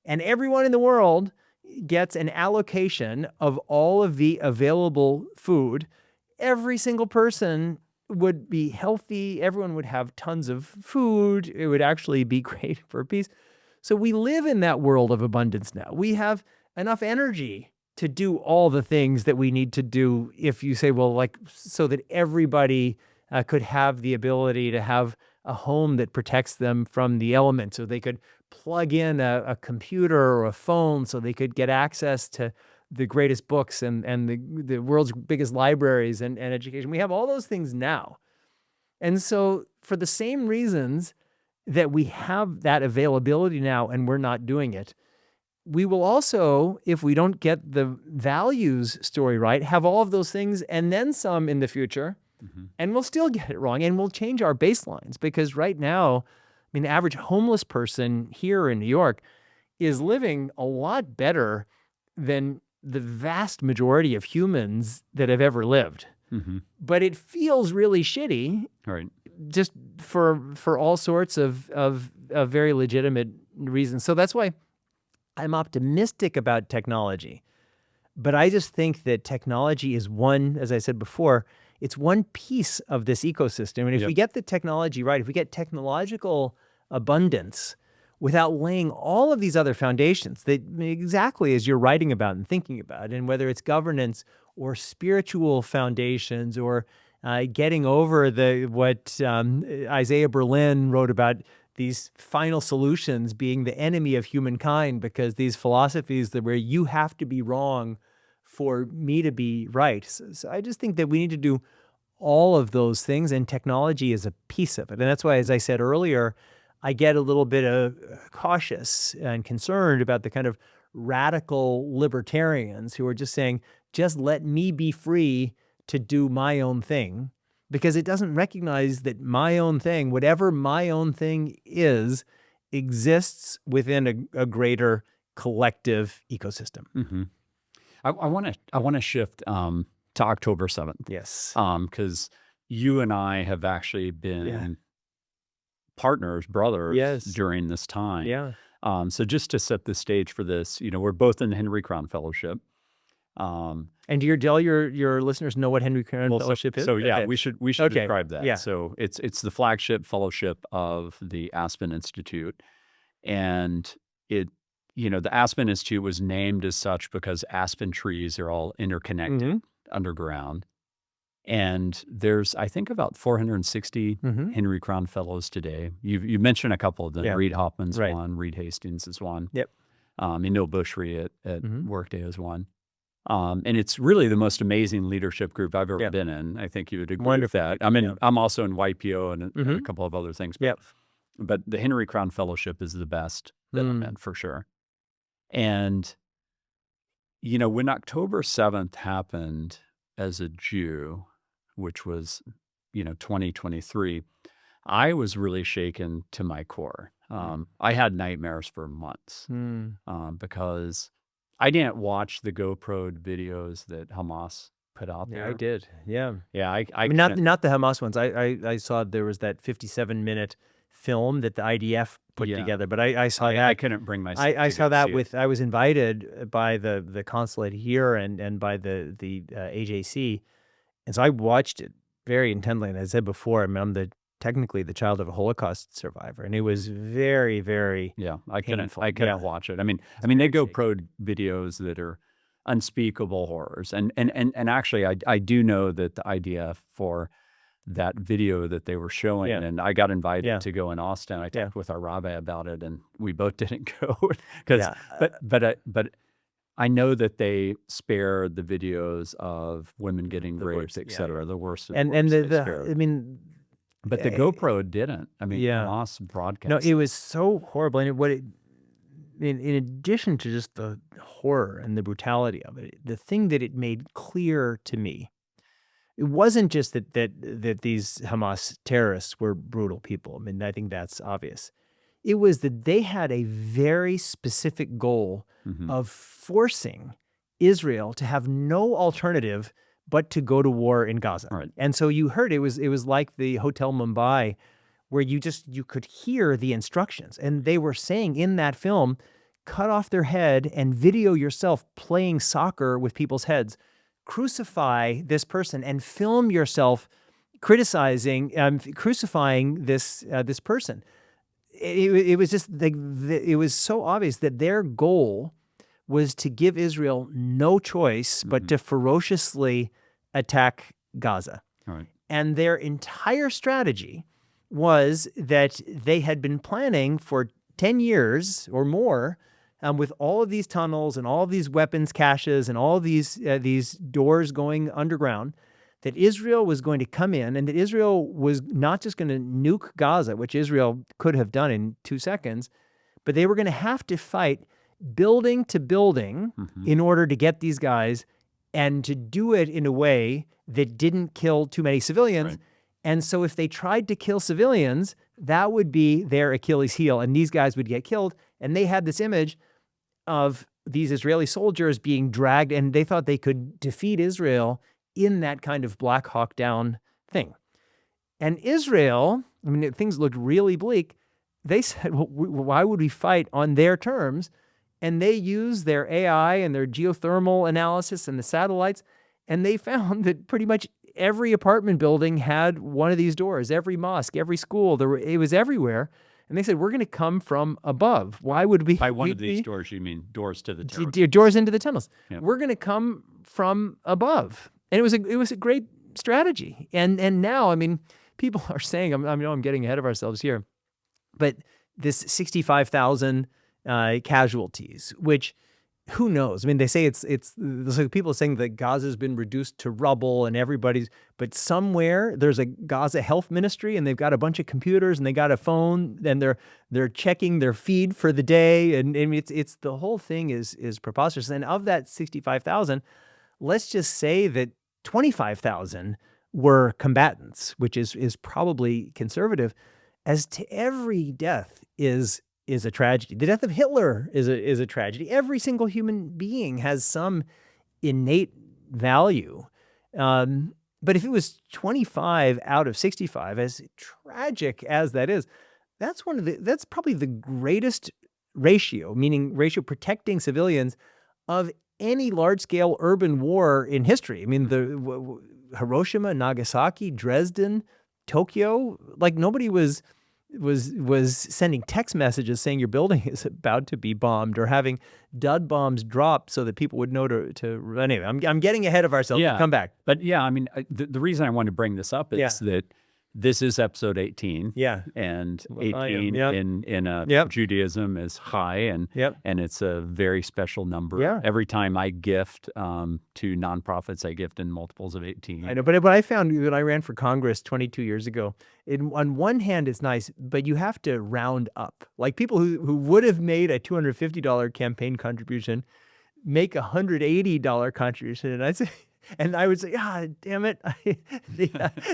and everyone in the world gets an allocation of all of the available food, every single person would be healthy. Everyone would have tons of food. It would actually be great for peace. So we live in that world of abundance now. We have enough energy to do all the things that we need to do. If you say, well, like, so that everybody could have the ability to have a home that protects them from the elements, so they could plug in a computer or a phone so they could get access to the greatest books and the world's biggest libraries and education. We have all those things now. And so for the same reasons that we have that availability now and we're not doing it, we will also, if we don't get the values story right, have all of those things and then some in the future, and we'll still get it wrong, and we'll change our baselines. Because right now, I mean, the average homeless person here in New York is living a lot better than the vast majority of humans that have ever lived. But it feels really shitty, just for all sorts of very legitimate reasons. So that's why I'm optimistic about technology. But I just think that technology is one, as I said before, it's one piece of this ecosystem. And if we get the technology right, if we get technological abundance without laying all of these other foundations that exactly as you're writing about and thinking about, and whether it's governance or spiritual foundations or getting over what Isaiah Berlin wrote about, these final solutions being the enemy of humankind, because these philosophies that where you have to be wrong for me to be right. So I just think that we need to do all of those things, and technology is a piece of it. And that's why, as I said earlier, I get a little bit cautious and concerned about the kind of radical libertarians who are just saying, just let me be free to do my own thing, because it doesn't recognize that my own thing, whatever my own thing is, exists within a greater collective ecosystem. I want to shift to October 7th. Yes. Because you and I have actually been partners, brothers during this time. So just to set the stage for this, we're both in the Henry Crown Fellowship. And do all your listeners know what Henry Crown Fellowship is? So yeah, Okay. we should Okay. describe that. Yeah. So it's the flagship fellowship of the Aspen Institute, and the Aspen Institute was named as such because aspen trees are all interconnected underground. And there's, I think, about 460 Henry Crown Fellows today. You mentioned a couple of them. Yeah. Reed Hoffman's Right. one. Reed Hastings is one. Yep. Neil Bushry at Workday is one. And it's really the most amazing leadership group I've ever been in. I think you would agree with that. I mean, I'm also in YPO and a couple of other things. But the Henry Crown Fellowship is the best that I'm in, for sure. And, when October 7th happened as a Jew, which was, 2023, I was really shaken to my core. I had nightmares for months because I didn't watch the GoPro videos that Hamas put out there. I did. Yeah. Yeah. I mean, not the Hamas ones. I saw there was that 57-minute film that the IDF put together, but I saw that. I couldn't bring myself. I saw that I was invited by the consulate here and by the AJC, and so I watched it very intently. And as I said before, I mean, I'm technically the child of a Holocaust survivor, and it was very, very painful. I couldn't watch it. I mean, they GoPro videos that are unspeakable horrors, and actually, I do know that the IDF for that video that they were showing, and I got invited to go in Austin. I talked with our rabbi about it, and we both didn't go but I know that they spared the videos of women getting raped, et cetera, the worst. I mean, but the GoPro didn't. I mean, Hamas broadcast. No, it was so horrible. And in addition to just the horror and the brutality of it, the thing that it made clear to me, it wasn't just that these Hamas terrorists were brutal people. I mean, I think that's obvious. It was that they had a very specific goal of forcing Israel to have no alternative but to go to war in Gaza. Right. And so you heard it was like the Hotel Mumbai, where you could hear the instructions. And they were saying in that film, cut off their head and video yourself playing soccer with people's heads. Crucify this person and film yourself crucifying this person. It was just it was so obvious that their goal was to give Israel no choice but to ferociously attack Gaza. Right. And their entire strategy was that they had been planning for 10 years or more, with all of these tunnels and all of these weapons caches and all of these doors going underground, that Israel was going to come in, and that Israel was not just going to nuke Gaza, which Israel could have done in 2 seconds, but they were going to have to fight building to building in order to get these guys, and to do it in a way that didn't kill too many civilians. Right. And so if they tried to kill civilians, that would be their Achilles heel, and these guys would get killed. And they had this image of these Israeli soldiers being dragged, and they thought they could defeat Israel in that kind of Black Hawk Down thing. And Israel, I mean, things looked really bleak. They said, well, why would we fight on their terms? And they used their AI and their geothermal analysis and the satellites, and they found that pretty much every apartment building had one of these doors, every mosque, every school, it was everywhere. And they said, we're going to come from above. Why would we? By one of these doors, you mean doors to the tunnels? Doors into the tunnels. Yep. We're going to come from above. And it was a great strategy. And now, I mean, people are saying, I know I'm getting ahead of ourselves here, but this 65,000 casualties, which who knows? I mean, they say it's like people are saying that Gaza's been reduced to rubble and but somewhere there's a Gaza health ministry, and they've got a bunch of computers and they got a phone, and they're checking their feed for the day. And I mean, it's the whole thing is preposterous. And of that 65,000, let's just say that 25,000 were combatants, which is probably conservative. As to every death is a tragedy. The death of Hitler is a tragedy. Every single human being has some innate value. But if it was 25 out of 65, as tragic as that is, that's probably the greatest ratio, meaning ratio protecting civilians, of any large-scale urban war in history. I mean, Hiroshima, Nagasaki, Dresden, Tokyo, like nobody was sending text messages saying your building is about to be bombed, or having dud bombs dropped so that people would know to anyway. I'm getting ahead of ourselves. Yeah. Come back. But yeah, I mean, the reason I wanted to bring this up is that this is episode 18. Yeah. And Well, I am. 18 Yep. in Judaism is high, and it's a very special number. Yeah. Every time I gift to nonprofits, I gift in multiples of 18. I know, but I found when I ran for Congress 22 years ago, on one hand it's nice, but you have to round up. Like people who would have made a $250 campaign contribution make a $180 contribution, and I would say, damn it.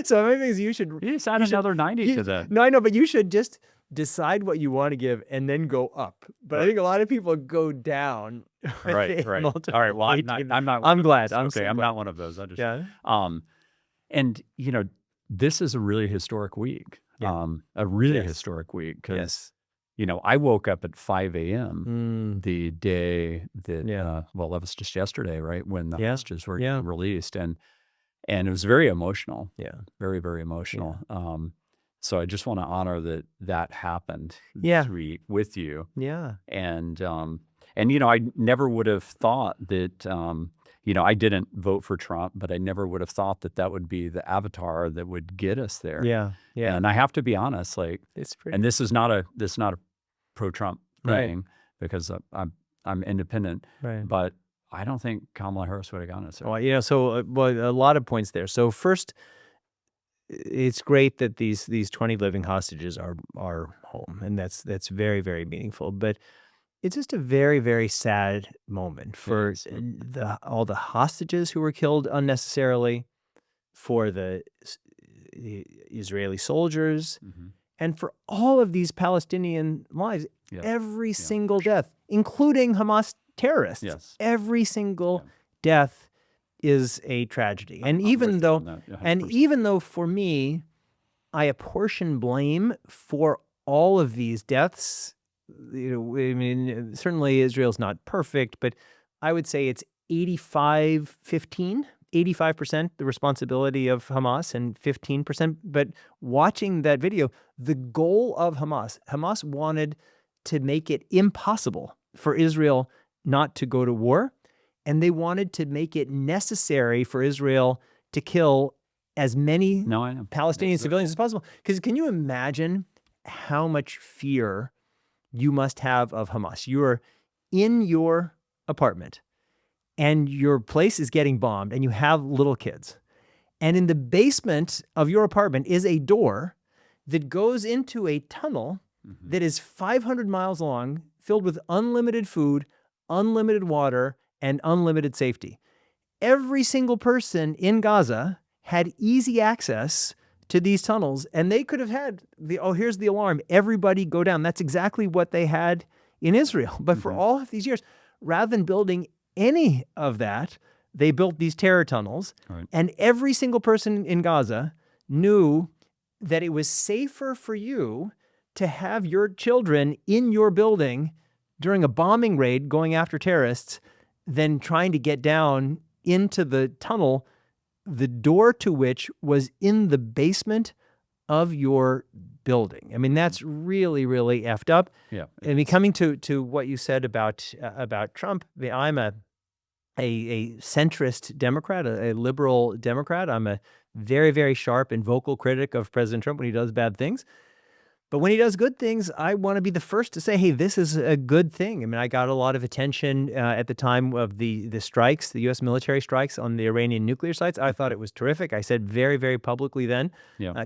So my thing is you just add another 90 to that. No, I know, but you should just decide what you want to give and then go up. But I think a lot of people go down. Right. All right. Well, I'm glad. I'm not one of those. And this is a really historic week. A really historic week, because I woke up at 5 a.m. the day that, well, that was just yesterday, right, when the hostages were released. And it was very emotional. Yeah. Very, very emotional. So I just want to honor that happened this week with you. Yeah. And I never would have thought that, I didn't vote for Trump, but I never would have thought that would be the avatar that would get us there. Yeah. Yeah. And I have to be honest, like, it's pretty. And this is not a pro-Trump thing, because I'm independent, but I don't think Kamala Harris would have gotten us there. Well, so a lot of points there. So first, it's great that these 20 living hostages are home, and that's very, very meaningful. But it's just a very, very sad moment for all the hostages who were killed unnecessarily, for the Israeli soldiers, and for all of these Palestinian lives. Every single death, including Hamas terrorists, every single death is a tragedy. And even though for me, I apportion blame for all of these deaths, I mean, certainly Israel's not perfect, but I would say it's 85-15. 85% the responsibility of Hamas and 15%. But watching that video, the goal of Hamas wanted to make it impossible for Israel not to go to war, and they wanted to make it necessary for Israel to kill as many Palestinian civilians as possible. Because can you imagine how much fear you must have of Hamas? You're in your apartment, and your place is getting bombed, and you have little kids. And in the basement of your apartment is a door that goes into a tunnel that is 500 miles long, filled with unlimited food, unlimited water, and unlimited safety. Every single person in Gaza had easy access to these tunnels, and they could have had here's the alarm, everybody go down. That's exactly what they had in Israel. But for all of these years, rather than building any of that, they built these terror tunnels. And every single person in Gaza knew that it was safer for you to have your children in your building during a bombing raid going after terrorists than trying to get down into the tunnel, the door to which was in the basement of your building. I mean, that's really, really effed up. Yeah. I mean, coming to what you said about Trump, I'm a centrist Democrat, a liberal Democrat. I'm a very, very sharp and vocal critic of President Trump when he does bad things. But when he does good things, I want to be the first to say, hey, this is a good thing. I mean, I got a lot of attention at the time of the strikes, the U.S. military strikes on the Iranian nuclear sites. I thought it was terrific. I said very, very publicly then,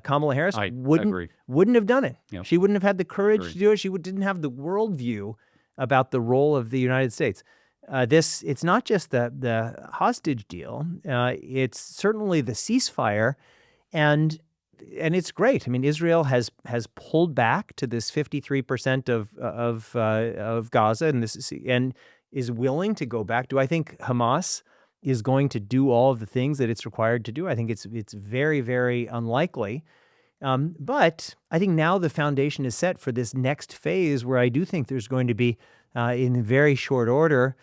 Kamala Harris wouldn't have done it. Yep. She wouldn't have had the courage to do it. She didn't have the worldview about the role of the United States. It's not just the hostage deal. It's certainly the ceasefire, and it's great. I mean, Israel has pulled back to this 53% of Gaza, and is willing to go back. Do I think Hamas is going to do all of the things that it's required to do? I think it's very, very unlikely. But I think now the foundation is set for this next phase where I do think there's going to be, in very short order,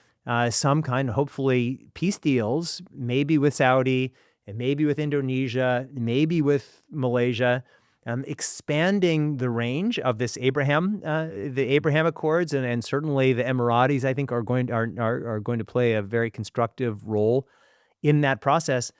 some kind, hopefully, peace deals, maybe with Saudi, and maybe with Indonesia, maybe with Malaysia, expanding the range of this the Abraham Accords, and certainly the Emiratis, I think, are going to play a very constructive role in that process.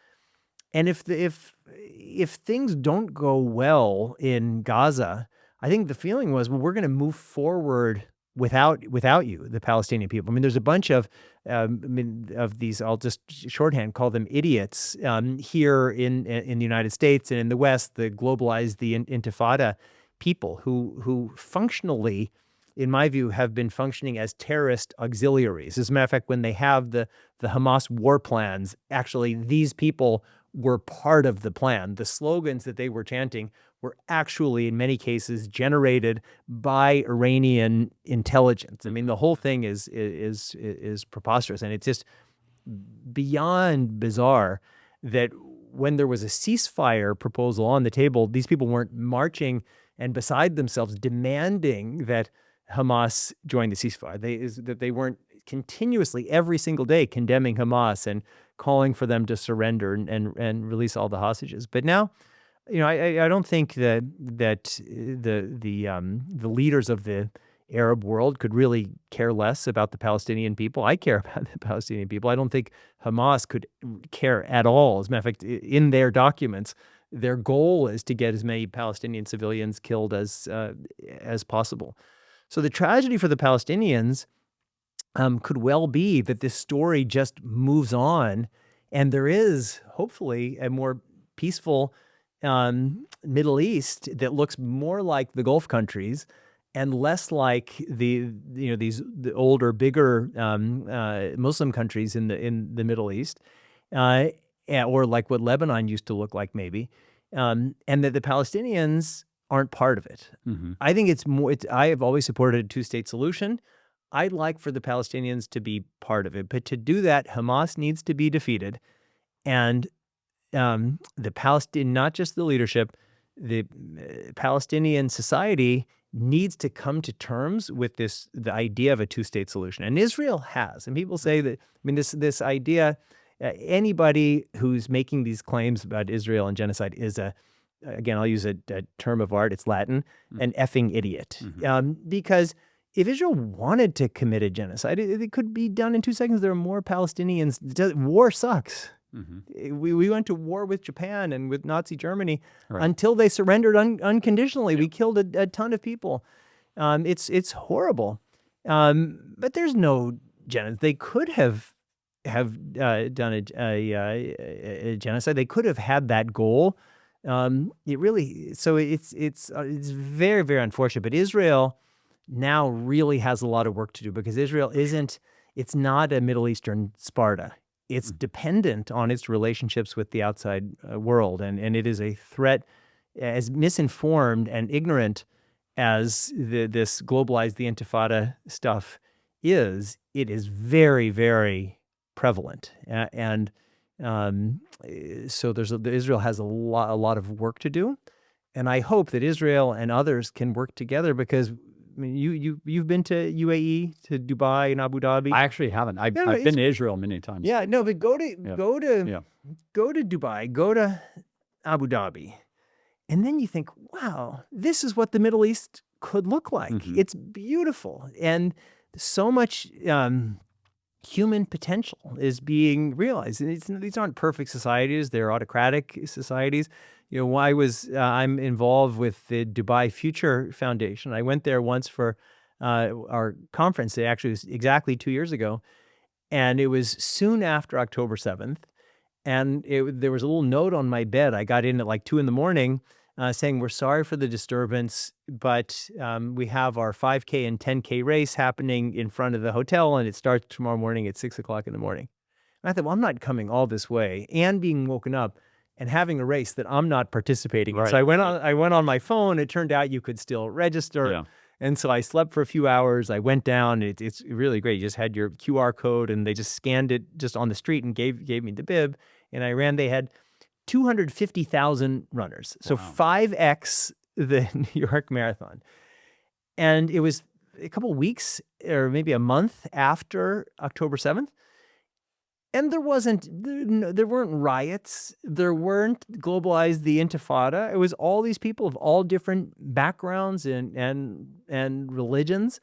And if things don't go well in Gaza, I think the feeling was, well, we're going to move forward without you, the Palestinian people. I mean, there's a bunch of these, I'll just shorthand call them idiots, here in the United States and in the West, the globalized, the Intifada people who functionally, in my view, have been functioning as terrorist auxiliaries. As a matter of fact, when they have the Hamas war plans, actually these people were part of the plan. The slogans that they were chanting were actually, in many cases, generated by Iranian intelligence. I mean, the whole thing is preposterous, and it's just beyond bizarre that when there was a ceasefire proposal on the table, these people weren't marching and beside themselves demanding that Hamas join the ceasefire. That they weren't continuously, every single day, condemning Hamas and calling for them to surrender and release all the hostages. But now, I don't think that the leaders of the Arab world could really care less about the Palestinian people. I care about the Palestinian people. I don't think Hamas could care at all. As a matter of fact, in their documents, their goal is to get as many Palestinian civilians killed as possible. So the tragedy for the Palestinians could well be that this story just moves on, and there is hopefully a more peaceful Middle East that looks more like the Gulf countries and less like the older, bigger Muslim countries in the Middle East, or like what Lebanon used to look like, maybe, and that the Palestinians aren't part of it. Mm-hmm. I think it's more. I have always supported a two-state solution. I'd like for the Palestinians to be part of it, but to do that, Hamas needs to be defeated, and the Palestinian, not just the leadership, the Palestinian society needs to come to terms with the idea of a two-state solution. And Israel has. And people say that, this idea, anybody who's making these claims about Israel and genocide is again, I'll use a term of art, it's Latin, an effing idiot. Mm-hmm. Because if Israel wanted to commit a genocide, it could be done in 2 seconds. There are more Palestinians. War sucks. Mm-hmm. We went to war with Japan and with Nazi Germany Right. until they surrendered unconditionally. We killed a ton of people. It's horrible. But there's no genocide. They could have done a genocide. They could have had that goal. It's very, very unfortunate. But Israel now really has a lot of work to do, because Israel it's not a Middle Eastern Sparta. It's dependent on its relationships with the outside world, and it is a threat as misinformed and ignorant as this globalized, the Intifada stuff is. It is very, very prevalent, so Israel has a lot of work to do, and I hope that Israel and others can work together, because you've been to UAE, to Dubai and Abu Dhabi. I actually haven't. I've been to Israel many times. Yeah, no, but go to Yeah. go to Dubai, go to Abu Dhabi, and then you think, wow, this is what the Middle East could look like. Mhm. It's beautiful, and so much human potential is being realized. And these aren't perfect societies; they're autocratic societies. I'm involved with the Dubai Future Foundation. I went there once for our conference. It actually was exactly 2 years ago, and it was soon after October 7th. And there was a little note on my bed. I got in at like 2 a.m. Saying, we're sorry for the disturbance, but we have our 5K and 10K race happening in front of the hotel, and it starts tomorrow morning at 6 o'clock in the morning. And I thought, well, I'm not coming all this way and being woken up and having a race that I'm not participating in. Right. So I went on my phone. It turned out you could still register. Yeah. And so I slept for a few hours. I went down. It's really great. You just had your QR code, and they just scanned it just on the street and gave me the bib. And I ran. They had 250,000 runners. So Wow. 5x the New York Marathon. And it was a couple weeks or maybe a month after October 7th. And there weren't riots. There weren't globalized the Intifada. It was all these people of all different backgrounds and religions.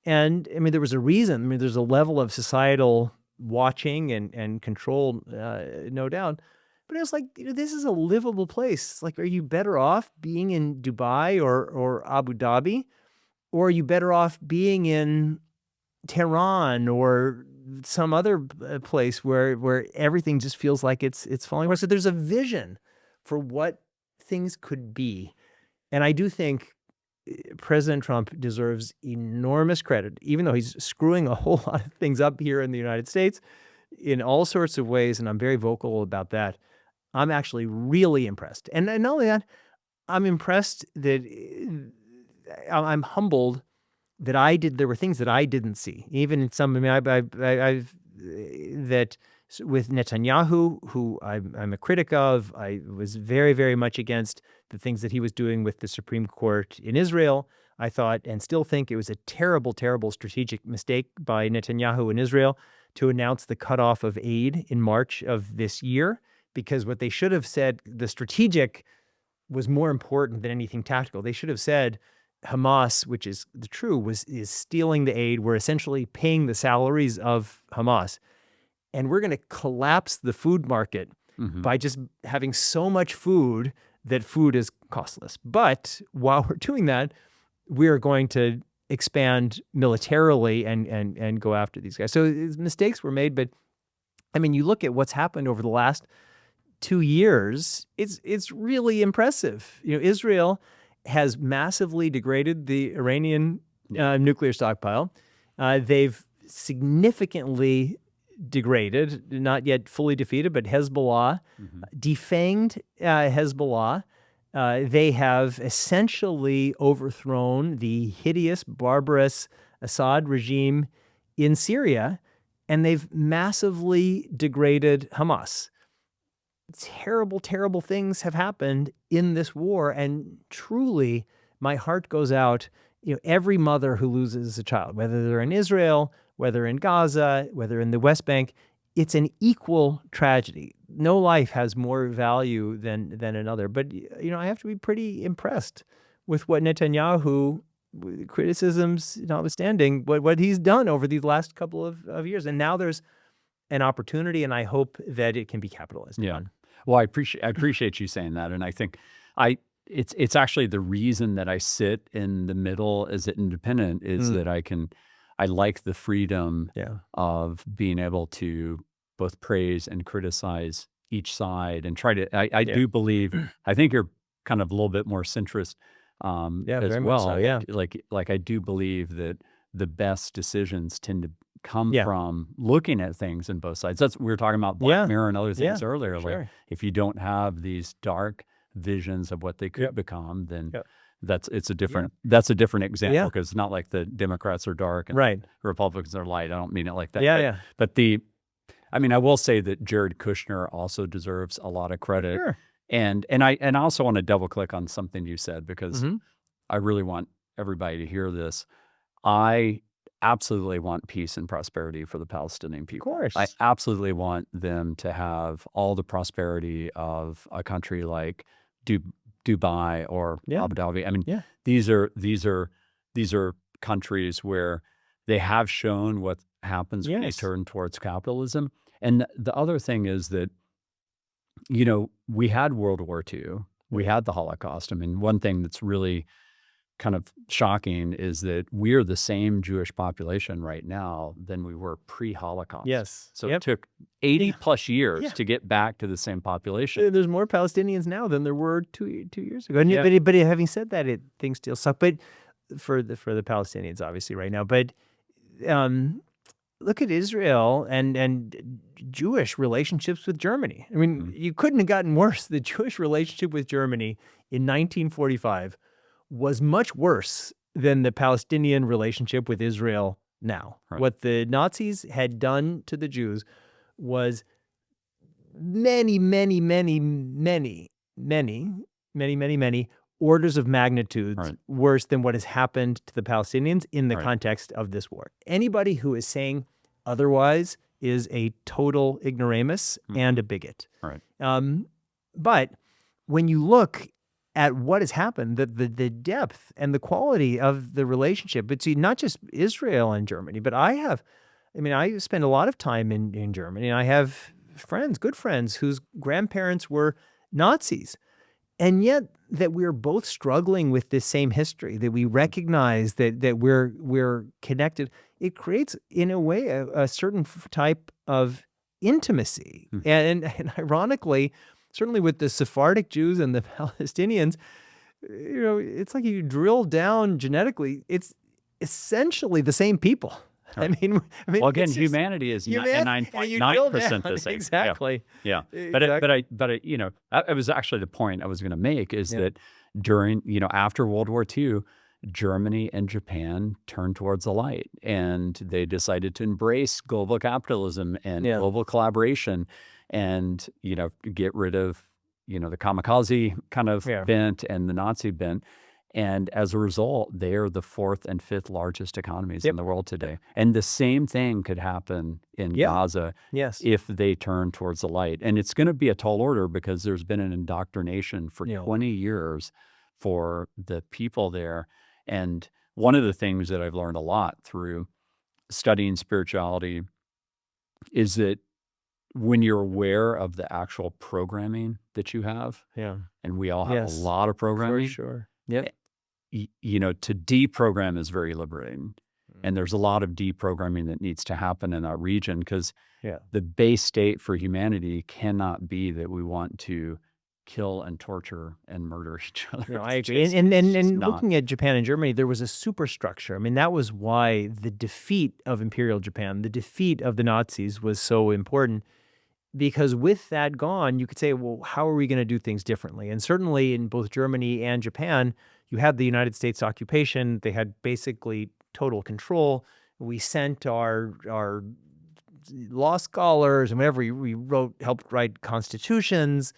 And I mean, there was a reason. I mean, there's a level of societal watching and control, no doubt. But it was like, this is a livable place. Like, are you better off being in Dubai or Abu Dhabi? Or are you better off being in Tehran or some other place where everything just feels like it's falling apart? So there's a vision for what things could be. And I do think President Trump deserves enormous credit, even though he's screwing a whole lot of things up here in the United States in all sorts of ways. And I'm very vocal about that. I'm actually really impressed. And not only that, I'm impressed that I'm humbled that there were things that I didn't see. Even in some, I mean, I've that with Netanyahu, who I'm a critic of, I was very, very much against the things that he was doing with the Supreme Court in Israel. I thought and still think it was a terrible, terrible strategic mistake by Netanyahu in Israel to announce the cutoff of aid in March of this year, because what they should have said, the strategic was more important than anything tactical. They should have said, Hamas, which is the true, is stealing the aid. We're essentially paying the salaries of Hamas. And we're going to collapse the food market by just having so much food that food is costless. But while we're doing that, we are going to expand militarily and go after these guys. So mistakes were made, but I mean, you look at what's happened over the last 2 years, it's really impressive. You know, Israel has massively degraded the Iranian nuclear stockpile. They've significantly degraded, not yet fully defeated, but Hezbollah, defanged Hezbollah. They have essentially overthrown the hideous, barbarous Assad regime in Syria, and they've massively degraded Hamas. Terrible, terrible things have happened in this war, and truly, my heart goes out. You know, every mother who loses a child, whether they're in Israel, whether in Gaza, whether in the West Bank, it's an equal tragedy. No life has more value than another. But you know, I have to be pretty impressed with what Netanyahu, criticisms notwithstanding, what he's done over these last couple of years, and now there's an opportunity, and I hope that it can be capitalized on. Well, I appreciate you saying that, and I think it's actually the reason that I sit in the middle as an independent is that I like the freedom of being able to both praise and criticize each side and try to. I do believe. I think you're kind of a little bit more centrist as very much well. so, yeah. Like I do believe that the best decisions tend to come from looking at things in both sides. That's we were talking about Black Mirror and other things earlier. Sure. Like if you don't have these dark visions of what they could become, then that's a different example because it's not like the Democrats are dark and Republicans are light. I don't mean it like that. But I mean, I will say that Jared Kushner also deserves a lot of credit. Sure. And I also want to double click on something you said because I really want everybody to hear this. I absolutely want peace and prosperity for the Palestinian people. Of course. I absolutely want them to have all the prosperity of a country like Dubai or Abu Dhabi. I mean, these are countries where they have shown what happens when they turn towards capitalism. And the other thing is that, you know, we had World War II, we had the Holocaust. I mean, one thing that's really kind of shocking is that we're the same Jewish population right now than we were pre-Holocaust. Yes. So it took 80 plus years to get back to the same population. There's more Palestinians now than there were two years ago. But having said that, things still suck. But for the Palestinians, obviously, right now. But look at Israel and Jewish relationships with Germany. I mean, you couldn't have gotten worse. The Jewish relationship with Germany in 1945 was much worse than the Palestinian relationship with Israel now. Right. What the Nazis had done to the Jews was many, many, many, many, many, many, many, many orders of magnitudes Right. worse than what has happened to the Palestinians in the Right. context of this war. Anybody who is saying otherwise is a total ignoramus and a bigot. Right. But when you look at what has happened, the depth and the quality of the relationship between not just Israel and Germany, but I spend a lot of time in Germany, and I have friends, good friends, whose grandparents were Nazis. And yet that we're both struggling with this same history, that we recognize that we're connected, it creates, in a way, a certain type of intimacy. And ironically, certainly with the Sephardic Jews and the Palestinians, it's like you drill down genetically, it's essentially the same people. Right. I mean, well, again, humanity is 9.9% the same. Exactly. Yeah. Exactly. But it was actually the point I was going to make is that during, after World War II, Germany and Japan turned towards the light, and they decided to embrace global capitalism and global collaboration, and get rid of the kamikaze kind of bent and the Nazi bent. And as a result, they are the 4th and 5th largest economies in the world today. And the same thing could happen in Gaza if they turn towards the light. And it's going to be a tall order because there's been an indoctrination for 20 years for the people there. And one of the things that I've learned a lot through studying spirituality is that when you're aware of the actual programming that you have, and we all have a lot of programming. For sure. Yeah. To deprogram is very liberating. And there's a lot of deprogramming that needs to happen in our region because the base state for humanity cannot be that we want to kill and torture and murder each other. I agree. And looking at Japan and Germany, there was a superstructure. I mean, that was why the defeat of Imperial Japan, the defeat of the Nazis was so important. Because with that gone, you could say, well, how are we going to do things differently? And certainly in both Germany and Japan, you had the United States occupation. They had basically total control. We sent our law scholars and whatever, we helped write constitutions.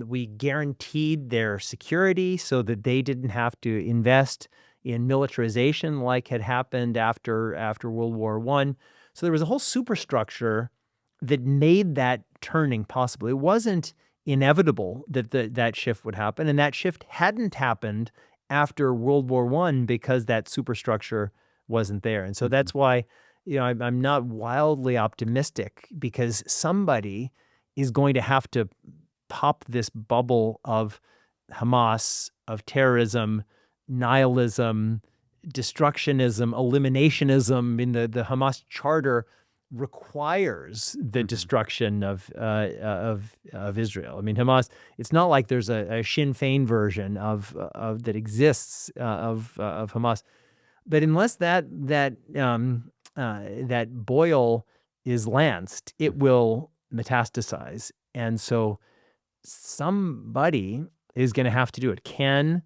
We guaranteed their security so that they didn't have to invest in militarization like had happened after World War I. So there was a whole superstructure that made that turning possible. It wasn't inevitable that that shift would happen, and that shift hadn't happened after World War I because that superstructure wasn't there. And so that's why I'm not wildly optimistic, because somebody is going to have to pop this bubble of Hamas, of terrorism, nihilism, destructionism, eliminationism. In the Hamas charter requires the destruction of Israel. I mean, Hamas. It's not like there's a Sinn Féin version of that exists of Hamas, but unless that boil is lanced, it will metastasize, and so somebody is going to have to do it. Can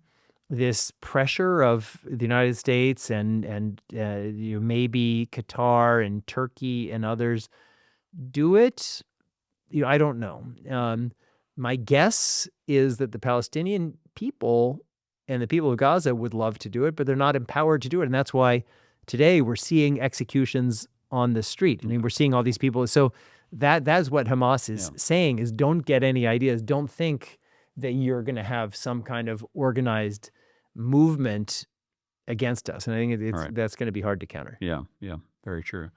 this pressure of the United States and maybe Qatar and Turkey and others do it? I don't know. My guess is that the Palestinian people and the people of Gaza would love to do it, but they're not empowered to do it. And that's why today we're seeing executions on the street. I mean, we're seeing all these people. So that's what Hamas is saying, is don't get any ideas. Don't think that you're going to have some kind of organized movement against us. And I think that's going to be hard to counter. Yeah, very true.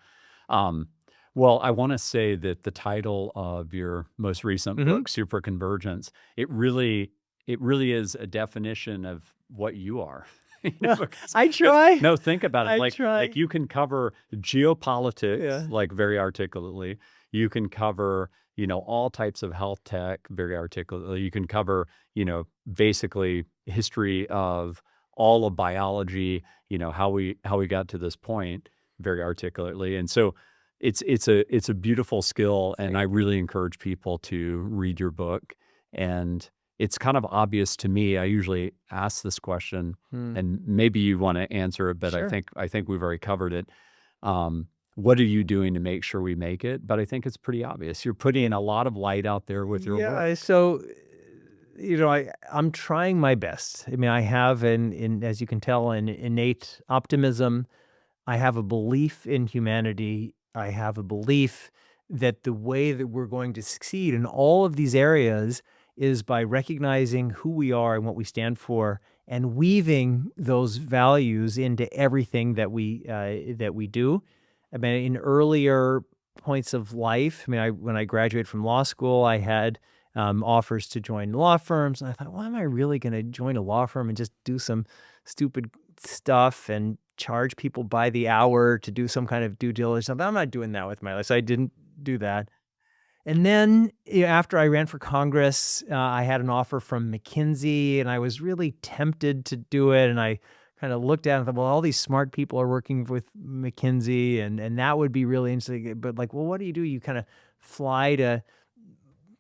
Well, I want to say that the title of your most recent book, Super Convergence, it really is a definition of what you are. I try. No, think about it. Try. Like you can cover geopolitics, like very articulately. You can cover, all types of health tech very articulately. You can cover, basically history of all of biology, how we got to this point very articulately. And so it's a beautiful skill, and I really encourage people to read your book. And it's kind of obvious to me. I usually ask this question, and maybe you want to answer it, but Sure. I think we've already covered it. what are you doing to make sure we make it? But I think it's pretty obvious. You're putting a lot of light out there with your work. Yeah, so I'm trying my best. I mean, I have as you can tell, an innate optimism. I have a belief in humanity. I have a belief that the way that we're going to succeed in all of these areas is by recognizing who we are and what we stand for, and weaving those values into everything that we do. I mean, in earlier points of life, I mean, when I graduated from law school, I had offers to join law firms, and I thought, well, am I really going to join a law firm and just do some stupid stuff and charge people by the hour to do some kind of due diligence? I'm not doing that with my life, so I didn't do that. And then after I ran for Congress, I had an offer from McKinsey, and I was really tempted to do it. And I kind of looked at it and thought, well, all these smart people are working with McKinsey, and that would be really interesting. But like, well, what do? You kind of fly to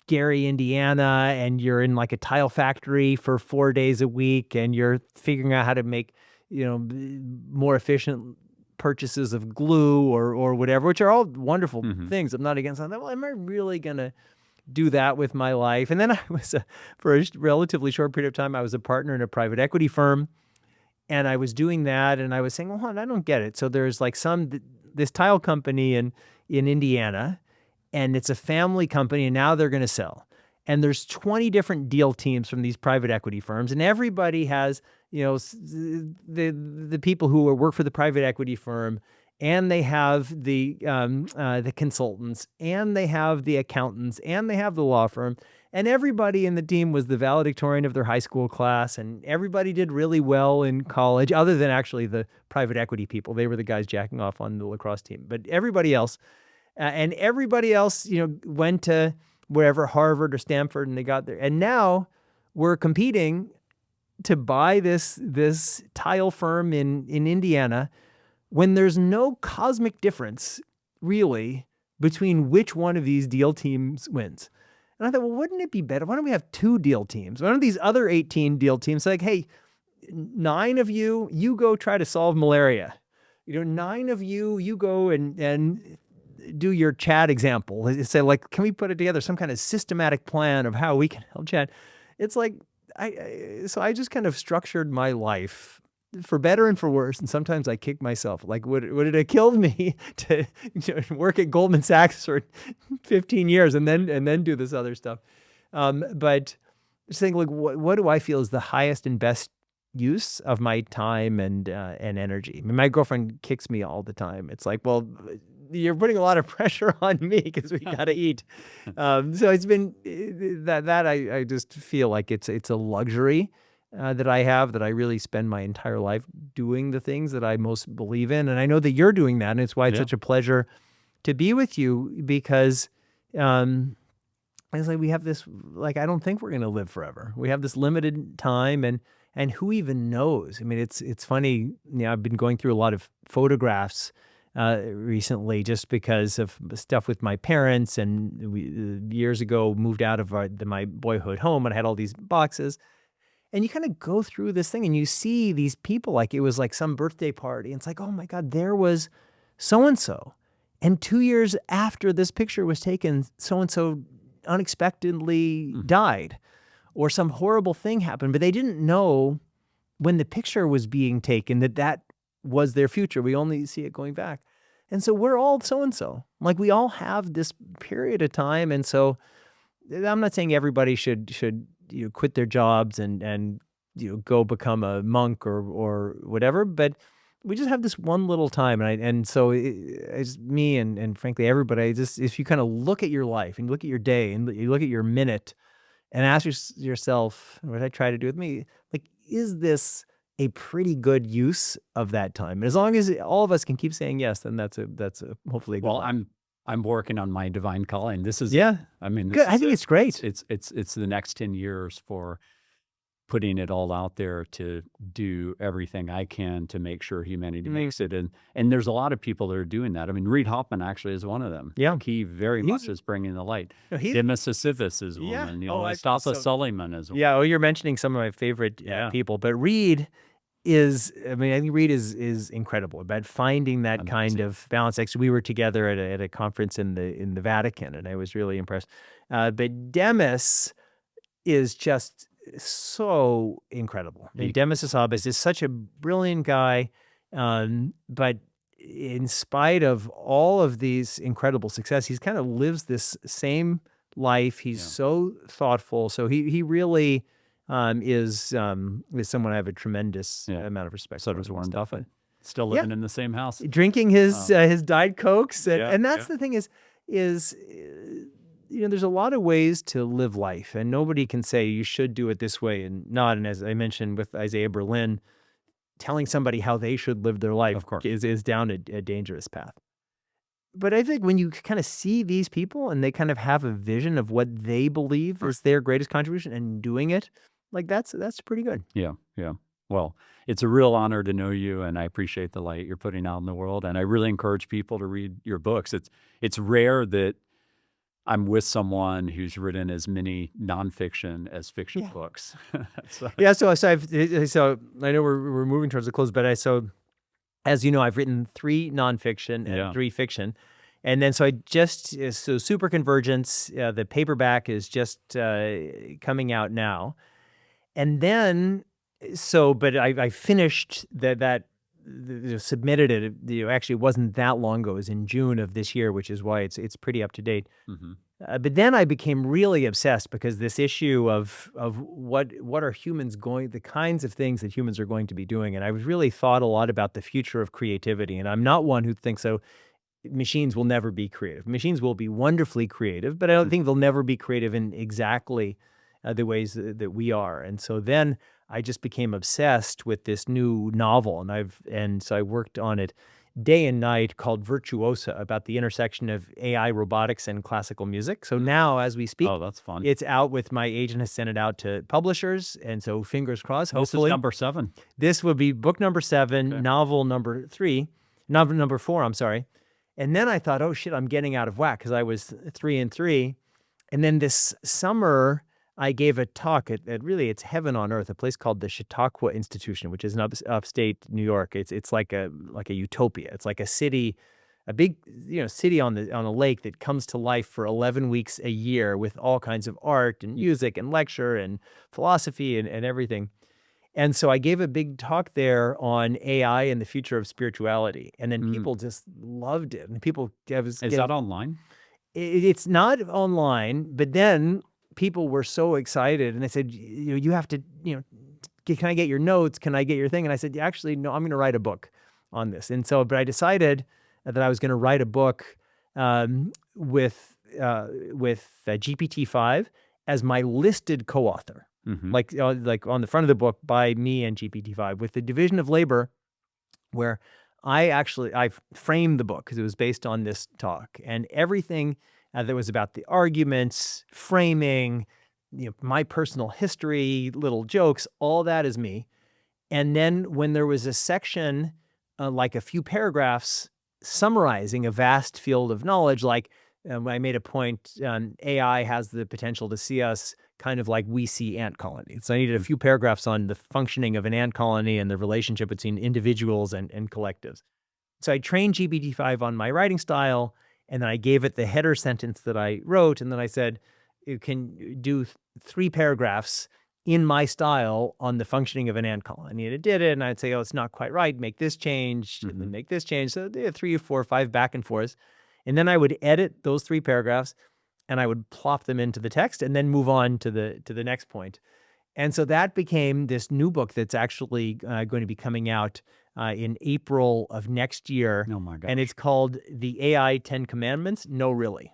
Gary, Indiana, and you're in like a tile factory for 4 days a week, and you're figuring out how to make, more efficient purchases of glue or whatever, which are all wonderful things. I'm not against that. Well, am I really going to do that with my life? And then I was, for a relatively short period of time, I was a partner in a private equity firm, and I was doing that, and I was saying, well, I don't get it. So there's like this tile company in Indiana, and it's a family company, and now they're going to sell. And there's 20 different deal teams from these private equity firms, and everybody has, the people who work for the private equity firm, and they have the consultants, and they have the accountants, and they have the law firm, and everybody in the team was the valedictorian of their high school class, and everybody did really well in college, other than actually the private equity people. They were the guys jacking off on the lacrosse team, but everybody else, went to wherever, Harvard or Stanford, and they got there. And now we're competing to buy this tile firm in Indiana, when there's no cosmic difference really between which one of these deal teams wins. And I thought, well, wouldn't it be better? Why don't we have 2 deal teams? Why don't these other 18 deal teams say, like, hey, 9 of you go try to solve malaria. 9 of you go and do your Chad example. Say, like, can we put it together, some kind of systematic plan of how we can help Chad? It's like, so I just kind of structured my life for better and for worse. And sometimes I kick myself. Like, would it have killed me to work at Goldman Sachs for 15 years and then do this other stuff? But just think, like, what do I feel is the highest and best use of my time and energy? I mean, my girlfriend kicks me all the time. It's like, well, you're putting a lot of pressure on me because we got to eat. So it's been that I just feel like it's a luxury that I have, that I really spend my entire life doing the things that I most believe in. And I know that you're doing that. And it's why it's such a pleasure to be with you, because it's like we have this, like, I don't think we're going to live forever. We have this limited time, and who even knows? I mean, it's funny. I've been going through a lot of photographs recently, just because of stuff with my parents, and we years ago moved out of my boyhood home, and I had all these boxes. And you kind of go through this thing, and you see these people like it was like some birthday party. And it's like, oh my God, there was so-and-so. And 2 years after this picture was taken, so-and-so unexpectedly died, or some horrible thing happened, but they didn't know when the picture was being taken that was their future. We only see it going back. And so we're all so-and-so. Like, we all have this period of time. And so I'm not saying everybody should quit their jobs and go become a monk or whatever, but we just have this one little time. And so it's me and frankly everybody, if you kind of look at your life and look at your day and you look at your minute and ask yourself, what I try to do with me, like, is this a pretty good use of that time? And as long as all of us can keep saying yes, then that's a hopefully a good life. I'm working on my divine calling. This is, I mean, good. I think it's great. It's the next 10 years for putting it all out there to do everything I can to make sure humanity makes it. And there's a lot of people that are doing that. I mean, Reid Hoffman actually is one of them. Yeah. He very much is bringing the light. Dima Sisyphus is one. Mustafa Suleiman is one. Yeah. Oh, you're mentioning some of my favorite people, but Reid I mean, I think Reed is incredible about finding that kind of balance. Actually, we were together at a conference in the Vatican, and I was really impressed. But Demis is just so incredible. I mean, Demis Hassabis is such a brilliant guy, but in spite of all of these incredible success, he's kind of lives this same life. He's so thoughtful. So he really is someone I have a tremendous amount of respect for. So does Warren Buffett. Still living in the same house, drinking his Diet Cokes, and that's the thing is there's a lot of ways to live life, and nobody can say you should do it this way and not. And as I mentioned with Isaiah Berlin, telling somebody how they should live their life, of course, is down a dangerous path. But I think when you kind of see these people and they kind of have a vision of what they believe is their greatest contribution and doing it, like that's pretty good. Yeah. Well, it's a real honor to know you, and I appreciate the light you're putting out in the world. And I really encourage people to read your books. It's rare that I'm with someone who's written as many nonfiction as fiction books. So I know we're moving towards the close, but as you know, I've written 3 nonfiction and 3 fiction. And then so Super Convergence, the paperback is just coming out now. And then, but I finished submitted it. Actually, it wasn't that long ago. It was in June of this year, which is why it's pretty up to date. Mm-hmm. But then I became really obsessed because this issue of what are humans the kinds of things that humans are going to be doing. And I really thought a lot about the future of creativity. And I'm not one who thinks machines will never be creative. Machines will be wonderfully creative, but I don't think they'll never be creative in exactly the ways that we are. And so then I just became obsessed with this new novel, and so I worked on it day and night, called Virtuosa, about the intersection of AI, robotics, and classical music. So now, as we speak, that's fun. It's out with my agent has sent it out to publishers, and so fingers crossed. Hopefully, this is number 7. This would be book number 7, novel number 4. I'm sorry. And then I thought, oh shit, I'm getting out of whack because I was 3 and 3, and then this summer I gave a talk at really, it's heaven on earth, a place called the Chautauqua Institution, which is in upstate New York. It's like a utopia. It's like a city, a big city on a lake that comes to life for 11 weeks a year with all kinds of art and music and lecture and philosophy and everything. And so I gave a big talk there on AI and the future of spirituality, and then people just loved it. And people, is that online? It's not online, but then people were so excited, and they said, you have to, can I get your notes? Can I get your thing? And I said, actually, no, I'm going to write a book on this. And so, but I decided that I was going to write a book with GPT-5 as my listed co-author, like on the front of the book by me and GPT-5, with the division of labor, where I framed the book because it was based on this talk, and everything that was about the arguments, framing, my personal history, little jokes, all that is me. And then when there was a section, like a few paragraphs summarizing a vast field of knowledge, like I made a point, AI has the potential to see us kind of like we see ant colonies. So I needed a few paragraphs on the functioning of an ant colony and the relationship between individuals and collectives. So I trained GPT-5 on my writing style, and then I gave it the header sentence that I wrote, and then I said, you can do 3 paragraphs in my style on the functioning of an ant colony. And it did it, and I'd say, oh, it's not quite right, make this change, and then make this change. So 3 or 4 or 5 back and forth. And then I would edit those 3 paragraphs, and I would plop them into the text and then move on to the next point. And so that became this new book that's actually going to be coming out in April of next year. Oh my gosh. And it's called The AI 10 Commandments. No, really.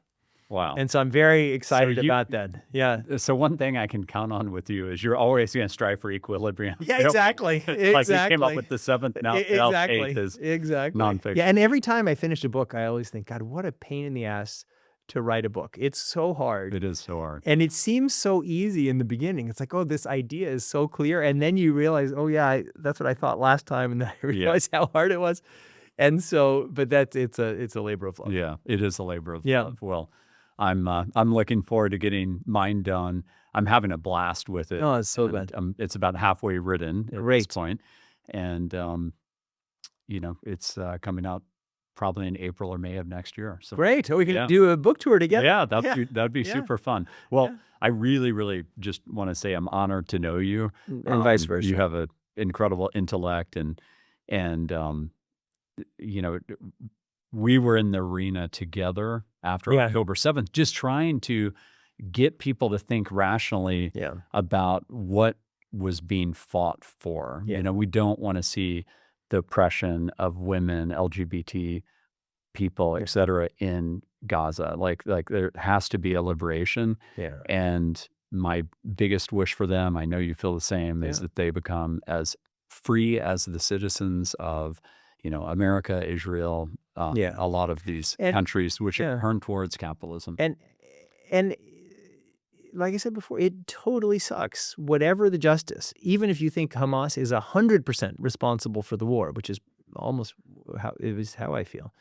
Wow. And so I'm very excited about that. Yeah. So one thing I can count on with you is you're always going to strive for equilibrium. Yeah, exactly. Like you came up with the 7th, now exactly. 8th is exactly. nonfiction. Yeah, and every time I finish a book, I always think, God, what a pain in the ass to write a book. It's so hard. It is so hard. And it seems so easy in the beginning. It's like, oh, this idea is so clear. And then you realize, oh yeah, that's what I thought last time. And then I realized how hard it was. And so, but it's a labor of love. Yeah, it is a labor of love. Well, I'm looking forward to getting mine done. I'm having a blast with it. Oh, it's so good. It's about halfway written at this point. and it's coming out probably in April or May of next year. So Great. Oh, we can yeah. do a book tour together. Yeah, Yeah. that'd be Yeah. super fun. Well, Yeah. I really, really just want to say I'm honored to know you. And vice versa. You have an incredible intellect, and we were in the arena together after Yeah. October 7th, just trying to get people to think rationally Yeah. about what was being fought for. Yeah. We don't want to see the oppression of women, LGBT people, et cetera, in Gaza. Like there has to be a liberation. Yeah. And my biggest wish for them, I know you feel the same, is that they become as free as the citizens of, America, Israel, Yeah. a lot of these And- countries which yeah. have turned towards capitalism. And like I said before, it totally sucks. Whatever the justice, even if you think Hamas is 100% responsible for the war, which is almost how I feel.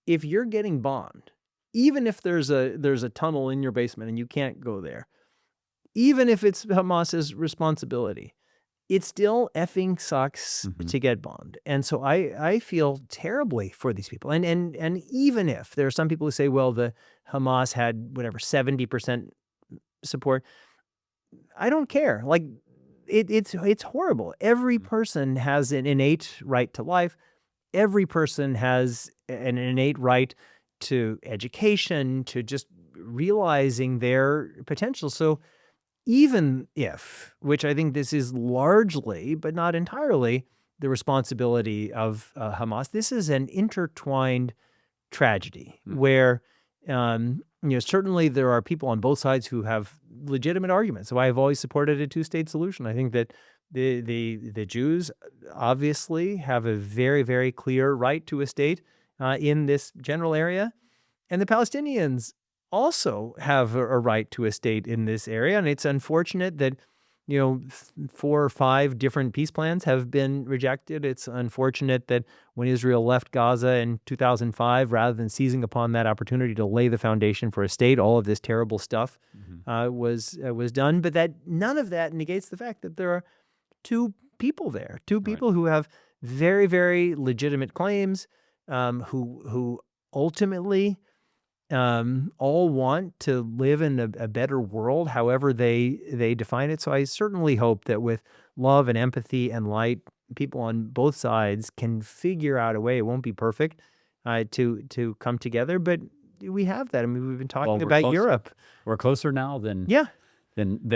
If you're getting bombed, even if there's a tunnel in your basement and you can't go there, even if it's Hamas's responsibility, it still effing sucks to get bombed. And so I feel terribly for these people. And even if there are some people who say, well, the Hamas had whatever 70% support, I don't care. Like it's horrible. Every person has an innate right to life. Every person has an innate right to education, to just realizing their potential. So even if, which I think this is largely, but not entirely, the responsibility of Hamas, this is an intertwined tragedy where, certainly there are people on both sides who have legitimate arguments. So I have always supported a two-state solution. I think that the Jews obviously have a very, very clear right to a state in this general area. And the Palestinians also have a right to a state in this area. And it's unfortunate that, 4 or 5 different peace plans have been rejected. It's unfortunate that when Israel left Gaza in 2005, rather than seizing upon that opportunity to lay the foundation for a state, all of this terrible stuff was done. But that none of that negates the fact that there are 2 people there, 2 people who have very, very legitimate claims, who ultimately all want to live in a better world, however they define it. So I certainly hope that with love and empathy and light, people on both sides can figure out a way. It won't be perfect to come together, but we have that. I mean, we've been talking about closer. Europe. We're closer now than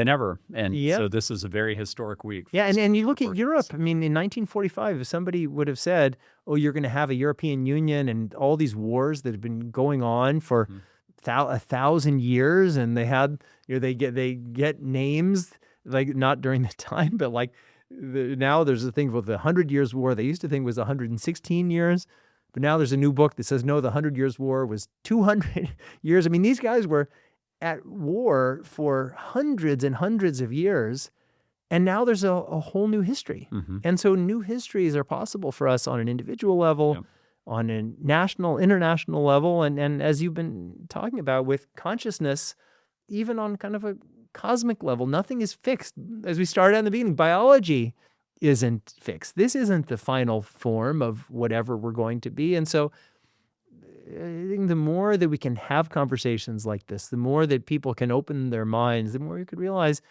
ever. And so this is a very historic week. Yeah, and you look at Europe. I mean, in 1945, if somebody would have said, oh, you're going to have a European Union and all these wars that have been going on for 1,000 years, and they had, they get names, like not during the time, but like now there's a thing with the 100 Years' War. They used to think it was 116 years, but now there's a new book that says, no, the 100 Years' War was 200 years. I mean, these guys were at war for hundreds and hundreds of years, and now there's a whole new history. And so new histories are possible for us on an individual level, on a national, international level, and as you've been talking about with consciousness, even on kind of a cosmic level. Nothing is fixed. As we started in the beginning, biology isn't fixed. This isn't the final form of whatever we're going to be. And so I think the more that we can have conversations like this, the more that people can open their minds, the more you could realize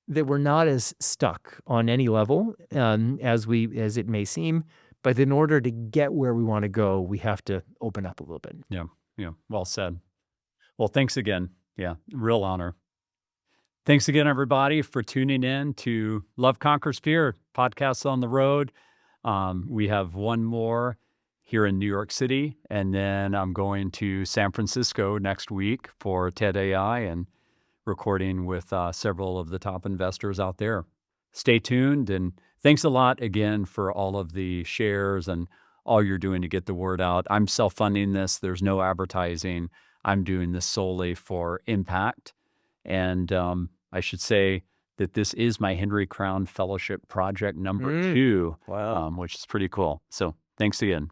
that we're not as stuck on any level as it may seem. But in order to get where we want to go, we have to open up a little bit. Yeah. Well said. Well, thanks again. Yeah, real honor. Thanks again, everybody, for tuning in to Love Conquers Fear, podcasts on the road. We have one more here in New York City, and then I'm going to San Francisco next week for TED AI and recording with several of the top investors out there. Stay tuned, and thanks a lot again for all of the shares and all you're doing to get the word out. I'm self-funding this. There's no advertising. I'm doing this solely for impact. And I should say that this is my Henry Crown Fellowship project number 2, Wow. which is pretty cool. So thanks again.